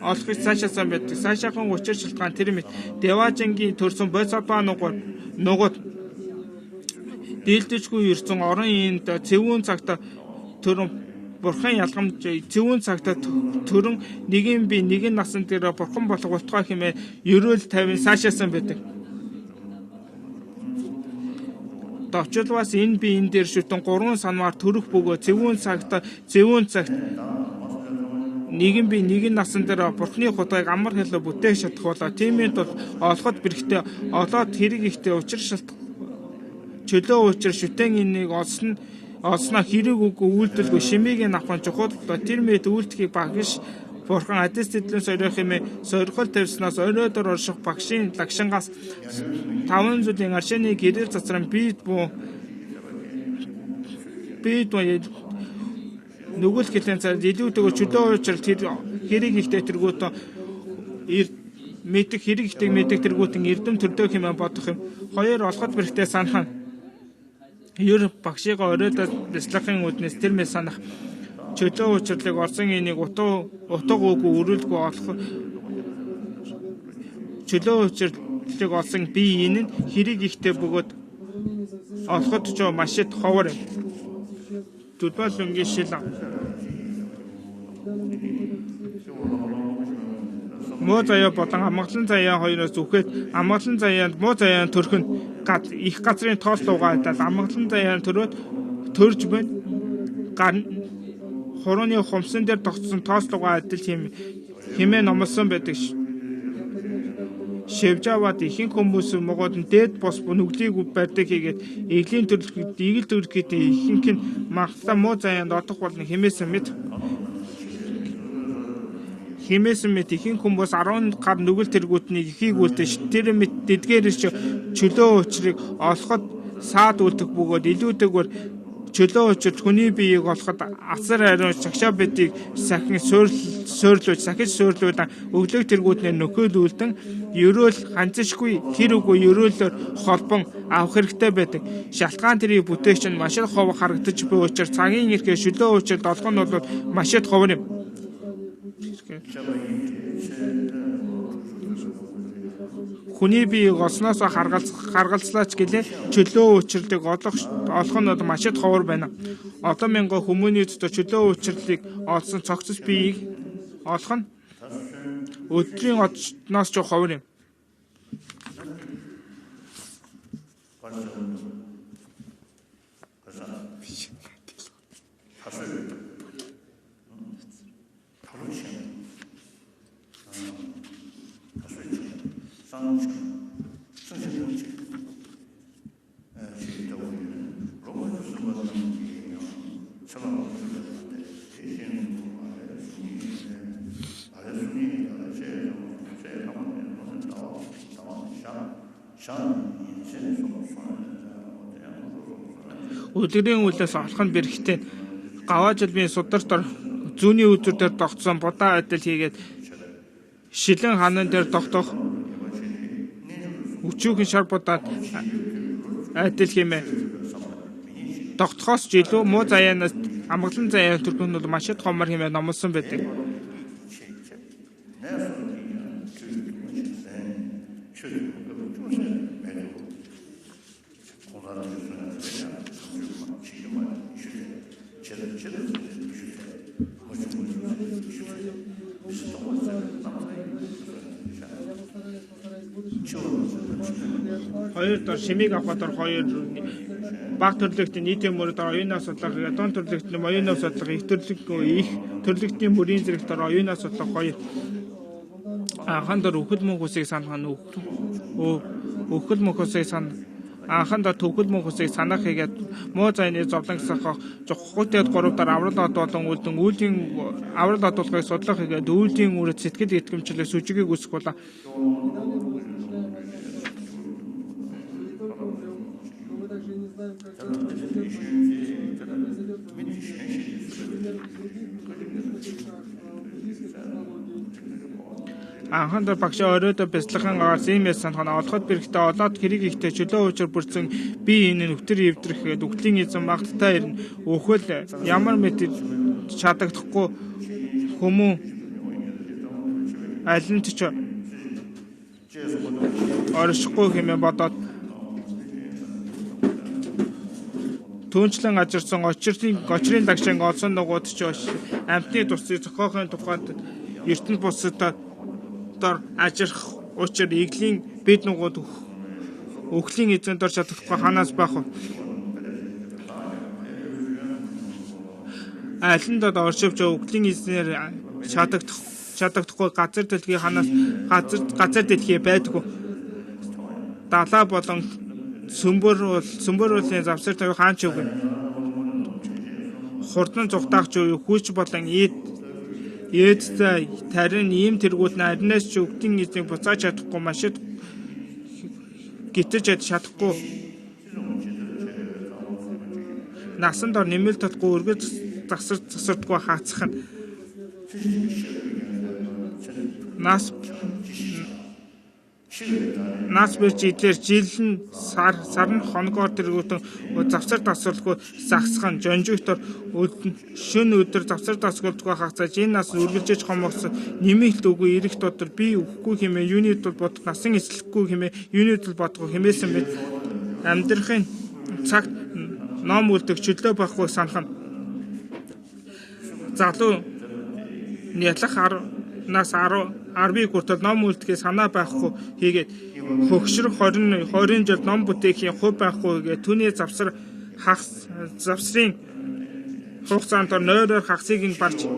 Олохыг цаашаасан байдаг. Цаашаахан учир шалтгаан тэр мэт Деважингийн төрсөн Боцодбан нугад дийлдэжгүй ерцэн орон ийнд цэвүүн цагта төрөн бурхан ялгамж цэвүүн цагта төрөн нэгэн би нэгэн насан дээр бурхан болох болтгой хэмээн ерөөл 50 цаашаасан байдаг. Товчлбаас энэ би энэ дээр шүтэн 3 санваар төрөх бөгөө цэвүүн цагт нэгэн би нэгэн насан дээр бурхны худайг амар хэлээ бүтээх чадах болоо. Тиймээс бол олоход бэрхтээ олоод хэрэг ихтэй учир шалтгаан чөлөө учир шүтэн энийг олсноо хэрэг үгүй үйлдэлгүй шимийг авах чухал. Тэр мэд үйлдэхийг багш бурхан адис тэтлэн сорих юм соргол тавьснаас оройдор орших багшийн лагшингаас 5 зүйлийн аршины гэрэл цацран бийд нүгэл гэлэн цаа илүүтэйг чөлөө учир тэр хэрэг ихтэй тэргүүтэн мэддэг хэрэг ихтэй мэддэг тэргүүтэн эрдэм төрдөө хэмээн бодох юм. Хоёр олоход бэрхтээ санах ер багшигаа оройдоо бяцлахын үднэс тэр мэд санах чөлөө учирлыг орсон энийг утга үгүй өрүүлгүй олох чөлөө учирлыг олсон би энэ нь хэрэг ихтэй бөгөөд олоход ч маш их ховор юм. Дүлбэлэнгийн шил муу заяа болон амгалан заяа хоёроос үхээд амгалан заяанд муу заяа төрхөн их газрын тоолтуугаа адил амгалан заяа төрж байна. Хорооны хумсан дээр тогтсон тоослогоо адил хэмээн номлосон байдаг. Шевжавад ихэнх хүмүүс могоод дээд бос нүглийг барьдаг хийгээд иглийн төрөлхөд ихэнх нь магтаа муу заяанд одох болно хэмээсэн мэт ихэнх хүмүүс 10 гар нүгэл тэргүүтнийг ихийг үлдэж тэр мэт дэдгээрч чөлөө учрыг олоход саад үлдэх бөгөөд илүүтэйгээр чөлөө учир хүний биеийг олоход асар ариун шагшаа битийг сахин суурлуулан өглөг тэргүүтнээ нөхөөлүүлдэн ерөөл ханцшгүй хэр үгүй ерөөлөөр холбон авах хэрэгтэй байдаг. Шалтгаан тэрийг бүтээгч нь маш их ховор харагдаж буй учраас цагийн ирэхээр чөлөө учирд олох нь бол маш их ховор юм. Хүний биеийг олсноос харгалзлаач гэлээ чөлөө учирлыг олох нь маш их ховор байна. Одоо мянган хүмүүний зөв чөлөө учирлыг олсон цогцос биеийг олох нь өдрийн одноос ч ховор юм. Өдрийн үлээс олох нь бэрхтээ гаваа жилбийн сударт зүүнний үзүр дээр тогтсон будаа адил хийгээд шилэн ханан дээр тогтох өчүүхэн шар будаад адил хэмээн тогтохоос ч илүү муу заяанаас амгалан заяа төрхөн бол маш их хомор хэмээн номлосон байдаг. Хоёр дор шимиг авах дор хоёр баг төрлөختийн нийтийн мөрөд оюунаас судлах, ядуун төрлөختийн оюунаас судлах, их төрлөختийн бүрийн зэрэг дор оюунаас судлах хоёр анхан дор өхөл мөн хүсийг санах нь өхөл мөн хүсийг санах анхан дор төгөл мөн хүсийг санах хийгээд муу зайны зовлонгсох жохгүйтэд 3 дор аврал одуулан үлдэн үүлийн аврал одуулгыг судлах хийгээд үүлийн үрд сэтгэл итгэмжлэх сүжигийг үсэх бола. Анхан дор багш оройдо бяцлаган агаар зэмээс санах нь олоход бэрхтээ олоод хэрэг ихтэй чөлөө уучир бүрсэн би энэ нүвтэр эвдрэхэд үхлийн эзэн магттай ирнэ. Өхөл ямар мэд чадагдахгүй хүмүүн аль нь ч оршихгүй хэмээн бодоод түнчлэн ажирсан очрын дагшин олсон нугууд ч амтны тусыг зохиохын тухайд эртэн бусад дор ажирх учир иглийн бид нугууд өхлийн эзэн дор чадахгүй ханаас байх вэ? Алинд оршивч өхлийн эзнэр чадагдахгүй газар дэлхий ханаас газар дэлхий байдгүй. Далаа болон Сүмбөрөлийн завсар тавих хаан ч үгүй. Хурдан зүхтаах ч үгүй хүч болон ээдтэй тарин ийм тэргүүт нь арнаас ч өгдийн эзнийг буцааж чадахгүй маш их гитэж чадахгүй. Насан дор нэмэлт татгүй өргөж засардгүй хаацах нь. Нас бэрч идлэр жилэн сарн хоногоор тэргүүтэн завсар тасвалгүй загсхан жонжигтор шөн өдөр завсар тасвалгүй хагацааж энэ нас үргэлжиж хомогсон нэмэлт үгүй ирэх дотор би өгөхгүй хэмээн юуны тул бодох насан эслэхгүй хэмээн юуны тул бодох хэмээсэн мэт амьдрахын цагт ном үлдэх чөлөө байхгүй санах нь залуу нялах нас 10 хүртэл ном үлдэхээ санаа байхгүй хийгээд хөгшрөх 20 жил ном бүтээхийн хувь байхгүй хийгээд түүний завсрын хугацаанд нойроор хагсыг нь барж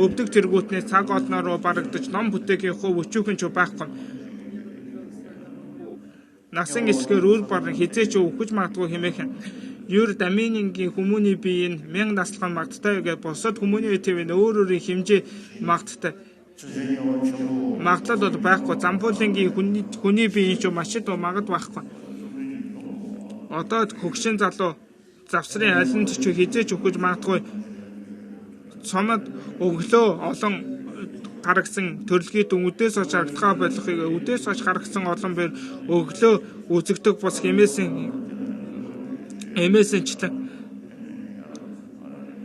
өвдөг тэргүүтний цаг олноор барагдаж ном бүтээхийн хувь өчүүхэн ч байхгүй. Насан эсгээр үр барн хизээч өвгөж магадгүй хэмээх юр даминингийн хүмүүний бие нь 1000 наслах магадтай гэж босод хүмүүний твэн өөрөөрийн хэмжээ магадтай магадлал бол байхгүй. Замбуулынгийн хүний бие ч маш их магад байхгүй. Одоо хөгшин залуу завсрын алинд ч хизээч өгөж магадгүй. Цомод өглөө олон гаргасан төрлөгийг үдээс оч харагдхаа болохыг үдээс оч гаргасан олон бэр өглөө үзэгдэг бус эмээсэнчлэн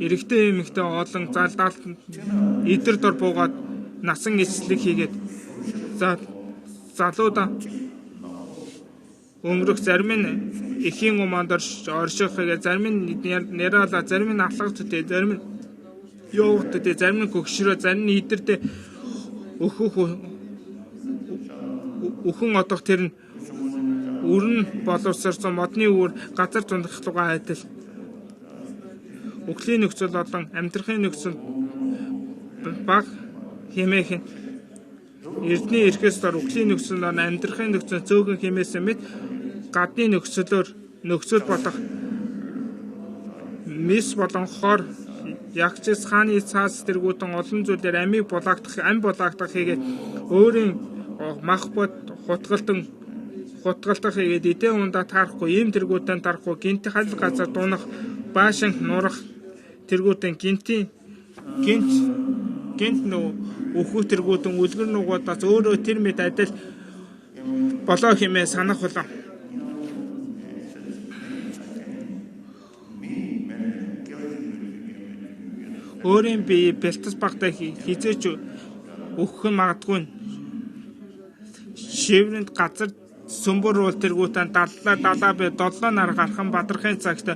эрэгтэй эмэгтэй олон залдаалт идэр дор буугаад насан эслэг хийгээд залуудаа өнгөрөх зарим нь эхийн умаанд орших хийгээд зарим нь нэраала зарим нь алхах төдөө зарим нь ёо төдөө зарим нь гөгшрөө зарим нь идэрдээ өхөн одох тэр нь өрн боловсрсон модны үүр газар тундахлуугаа адил өхлийн нөхцөл болон амьдрахын нөхцөл баг хэмээх нь эрдний эрхээс дор өхлийн нөхцөл болон амьдрахын нөхцөл зөөгөн хэмээсэн мэт гадны нөхцөл болох мис болон хор ягчс хааны цаас тэргүүтэн олон зүйлээр амийг булаагдах хийгээд өөрийн мах бод хутгалтах хийгээд эдээ ундаа таарахгүй ийм тэргүүтэн тарахгүй гинт хал газар дуунах баашин нурах тэргүүтэн гинт нөө өхөө тэргүүтэн үлгэр нугуудаас өөрөө тэр мэд адил болоо хэмээн санах болоо. өөрийн бие бэлтгэс багтаа хизээч өгөх нь магадгүй. Шиврэнд газар сүмбэр уул тэргүүтэн далаа бай 7 нар гархан бадрахын цагт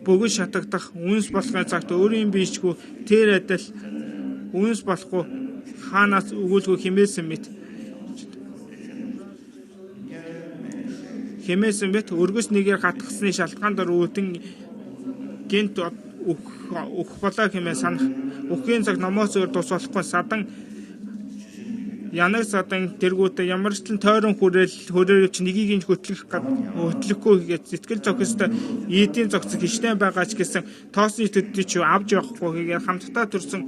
бөгөж шатагдах үнс болохын цагт өөрийн биечгүй тэр адил үнс болохгүй хаанаас өгүүлгүй химээсэн мэт өргөс нэгээр гатгсны шалтгаан дор үүдэн гинт өгөх болоо хэмээн санах өхийн цаг номоос өөр тус болохгүй садан янаг садан тэргүүтээ ямар ч тойрон хүрээлч нэгийг нь хөтлөхгүй хийгээд сэтгэл зохистой эдийн зохицох хичнээн байгаа ч гэсэн тоосны төдий ч авч явахгүй хийгээд хамтдаа төрсөн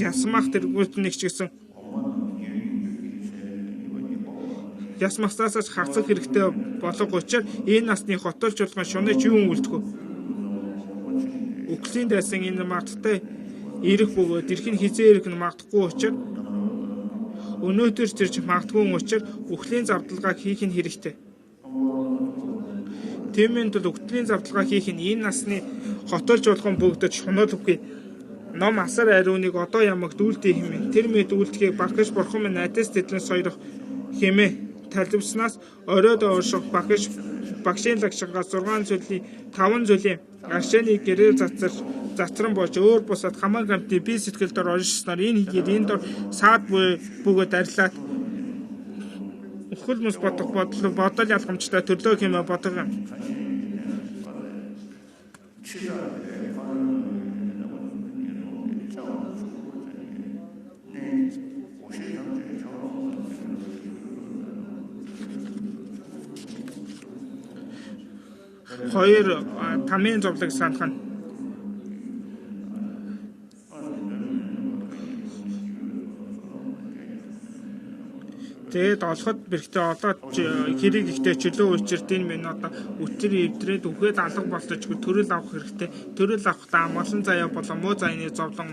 ясмах тэргүүт нэг ч гэсэн ясмахсаас хацах хэрэгтэй болох учраас энэ насны хотолж болгон шунаж юу үлдэх вэ? Үхлийн дайсан энэ марттай ирэх бөгөөд ирэх нь хизээ ирэх нь магадгүй учраас өнөөдөр чирч магадгүй учраас үхлийн завдалгаа хийх нь хэрэгтэй. Тиймээс үхлийн завдалгаа хийх нь энэ насны хотолж болгон бүгдэж шунуулахгүй. Ном асар ариуныг одоо ямагт үлдээ хэмээн тэр мэд үлдэхийг багш бурхан минь найдас тэтлэн сойрох хэмээн талбснаас оройд орших багшийн лагшингаас 6 зүйлийн 5 зүйлийн агшааны гэрээ зацран болж өөр бусад хамаг гамтны бие сэтгэл дор оршсноор энэ хийгээд энэ дор саад бөгөөд арилаад өхөл мөс бодол ялгамжтай төрлөө хэмээн бодох юм. Хоёр тамийн зовлог санах нь тэгээд олоход бэрхтээ олоод хэрэг ихтэй чөлөө учирт энэ минь одоо үтэр эвдрээд үхээд алга болтож төрөл авах хэрэгтэй. Төрөл авахдаа амгалан заяа болон муу заяаны зовлон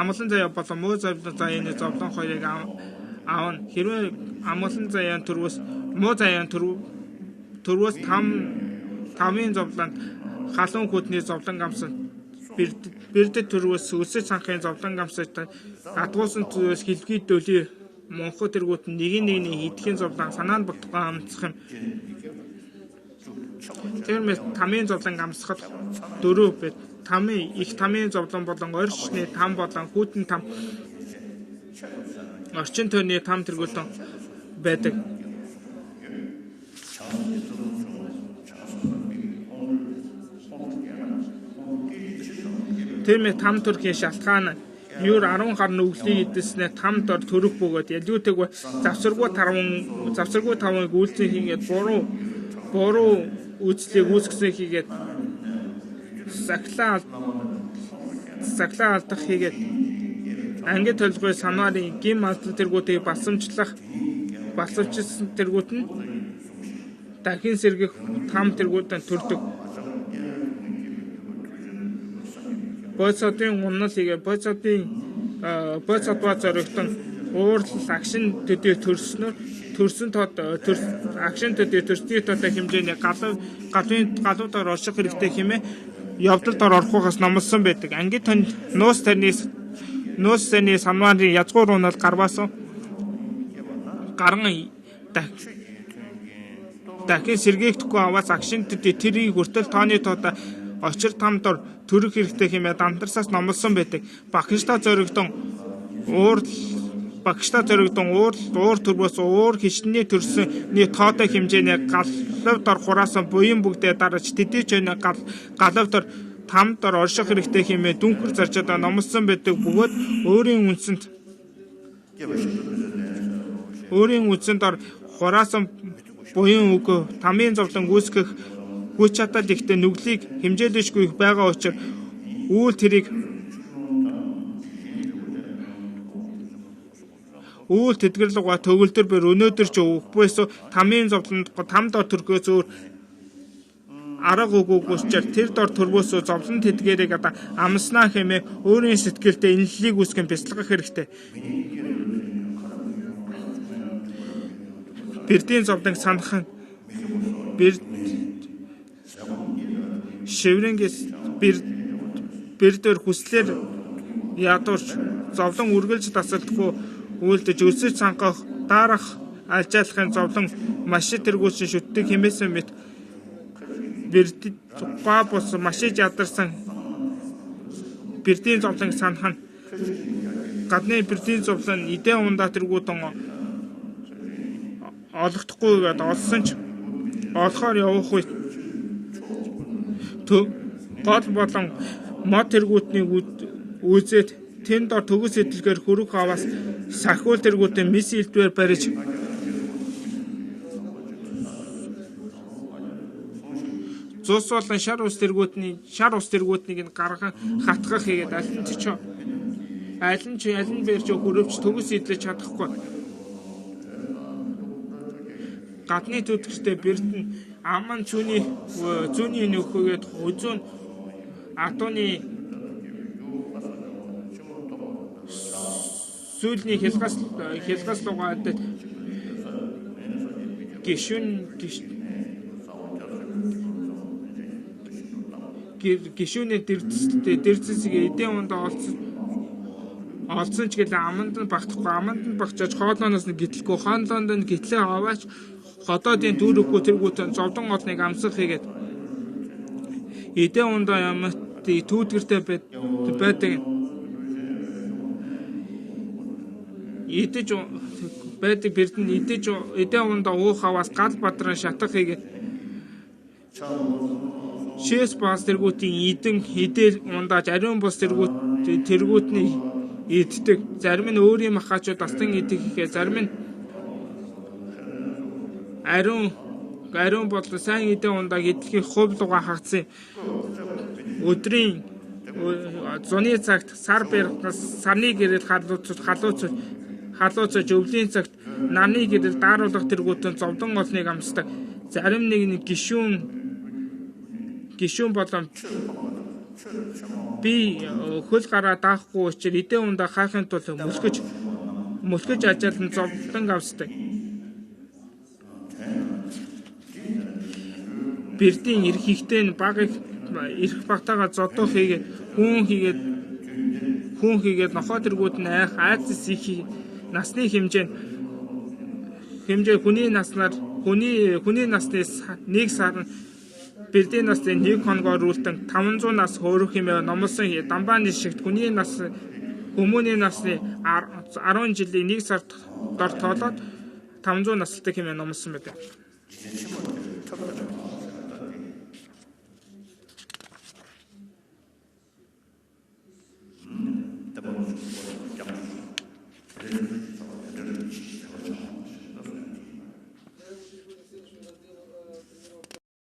амгалан заяа болон муу заяаны зовлон хоёрыг аавна. Хэрвээ амгалан заяан төрвөөс муу заяан төрвөөс тамийн зовлонд халуун хүдний зовлон гамсан бэрдэд төрвөөс өсөж санхын зовлон гамсаж адгуусан зүрээс хилгүй дөлий монхо тэргүүт нэгний хийдхийн зовлон санаанд бүртгөө амцах юм. Тэрмээс тамийн зовлон амсахад 4 байд. Тамийн зовлон болон орчны там болон хүүтэн там орчин тойрны там тэргүүлэн байдаг. Тэрмээ там төрхийн шалтгаан юур 10 гаруй нүглийг идэснээр там дор төрөх бөгөөд ялиутэг завсаргүй 5-ыг үйлцэн хийгээд буруу үйлчлийг үүсгэсэн хийгээд сахлаа алдах хийгээд ангид толгой санаарын гим алдан тэргүүтийг балсамчилсан тэргүүт нь дахин сэргэх там тэргүүтэн төрдөг. Бойцодын унал хийгээ бойцодва зоригтон уурлал агшин төдий төрсөн тод агшин төдий төрсний тодтой хэмжээний галуудаар орших хэрэгтэй хэмээн явдал дор орохоос номлосон байдаг. Ангид тань нуус таны санвааны язгуур унал гарвасан гаран дахин сэргээхдэггүй аваас агшин төдий тэрийг хүртэл тооны тодтой очир там дор төрөх хэрэгтэй хэмээн дамтарсаас номлосон байдаг. Багштай зоригдсон уур төрбөөс уур хичнээн төрсөний тоотой хэмжээний галав дор хураасан буян бүгдээ дараж тэдий ч галав дор там дор орших хэрэгтэй хэмээн дүнхэр зарчаад номлосон байдаг. Бөгөөд өөрийн үндсэнд дор хураасан буян өгөө тамийн зовлон үүсгэх хүч чадал ихтэй нүглийг хэмжээлэшгүй байгаа учраас үүл тэтгэрлэг төгөлдөр бэр өнөөдөр ч өгөхгүйс тамийн зовлонд там дор төрхөөс өөр арга өгөөгүй учраас тэр дор төрвөөс зовлон тэдгэрийг амснаа хэмээн өөрийн сэтгэлдээ инллийг үүсгэн бяцлагах хэрэгтэй. Бэрдийн зовлон санах нь шиврэнгээс бэрдээр хүслээр ядуурч зовлон үргэлж тасалдахгүй үйлдэж өсөж цангах дарах алжаалахын зовлон маш тэргүүлсэн шүтдэг хэмээсэн мэт бэрдэд га бус маш ядарсан бэрдийн зовлон санах нь гадны бэрдийн зовлон эдээ ундаа тэргүүдэн олохдохгүй гээд олсон ч олохоор явах үед гол болон мод тэргүүдний үзээд тэнд дор төгс эдлэгээр хөрөг хаваас сахиул тэргүүдэн мисилдвэр барьж зус болон шар ус тэргүүднийг нь гарган хатгах хийгээд аль нь бэрж хөрөвч төгс эдлэж чадахгүй гадны төдгөртэй бэрдэн аман зүүнний нөхөгээд үзүүн атууны сүүлний хялгас лугаад гишүүний дэрцэсийг эдийн ундаа олсон ч гэлээ аманд нь багчаж хоолооноос нь гитлэхгүй хоолоонд нь гитлээ аваач хотоодын дүүрэггүй тэргүүтэн зовдон олныг амсах хийгээд эдээ ундаа ямт түүдгэртэй байдаг идэж байдаг бэрдэн эдээ ундаа уух хаваас гал бадран шатах хийгээд шээс бас тэргүүтийн эдэл ундааж ариун бус тэргүүтний иддэг зарим нь өөрийн махаачууд астан идэх гэхээр зарим нь ариун бодлоо сайн эдээ ундааг идэлхийн хувь луга хагацсан өдрийн зуны цагт сар бэрхнээс сарны гэрэл халууцаж өвлийн цагт нарны гэрэл дааруулах тэргүүтэн зовдон олныг амсдаг зарим нэг гишүүн болон би хөл гараа даахгүй учраас эдээ ундаа хаахын тулд мөлгөж ажаалан зовлон авсдаг. Бэрдийн эрх ихтэй нь эрх багтаага зодох хийгээд хүн хийгээд нохоо тэргүүд нь айцс их насны хэмжээ хүний насны нэг сар бэрдийн насны нэг хоногоор үлдэн 500 нас хөөрөх хэмээн номлосон дамбааны шигт хүмүүний насны 10 жилийн 1 сард дор тоолоод 500 настай хэмээн номлосон байдаг.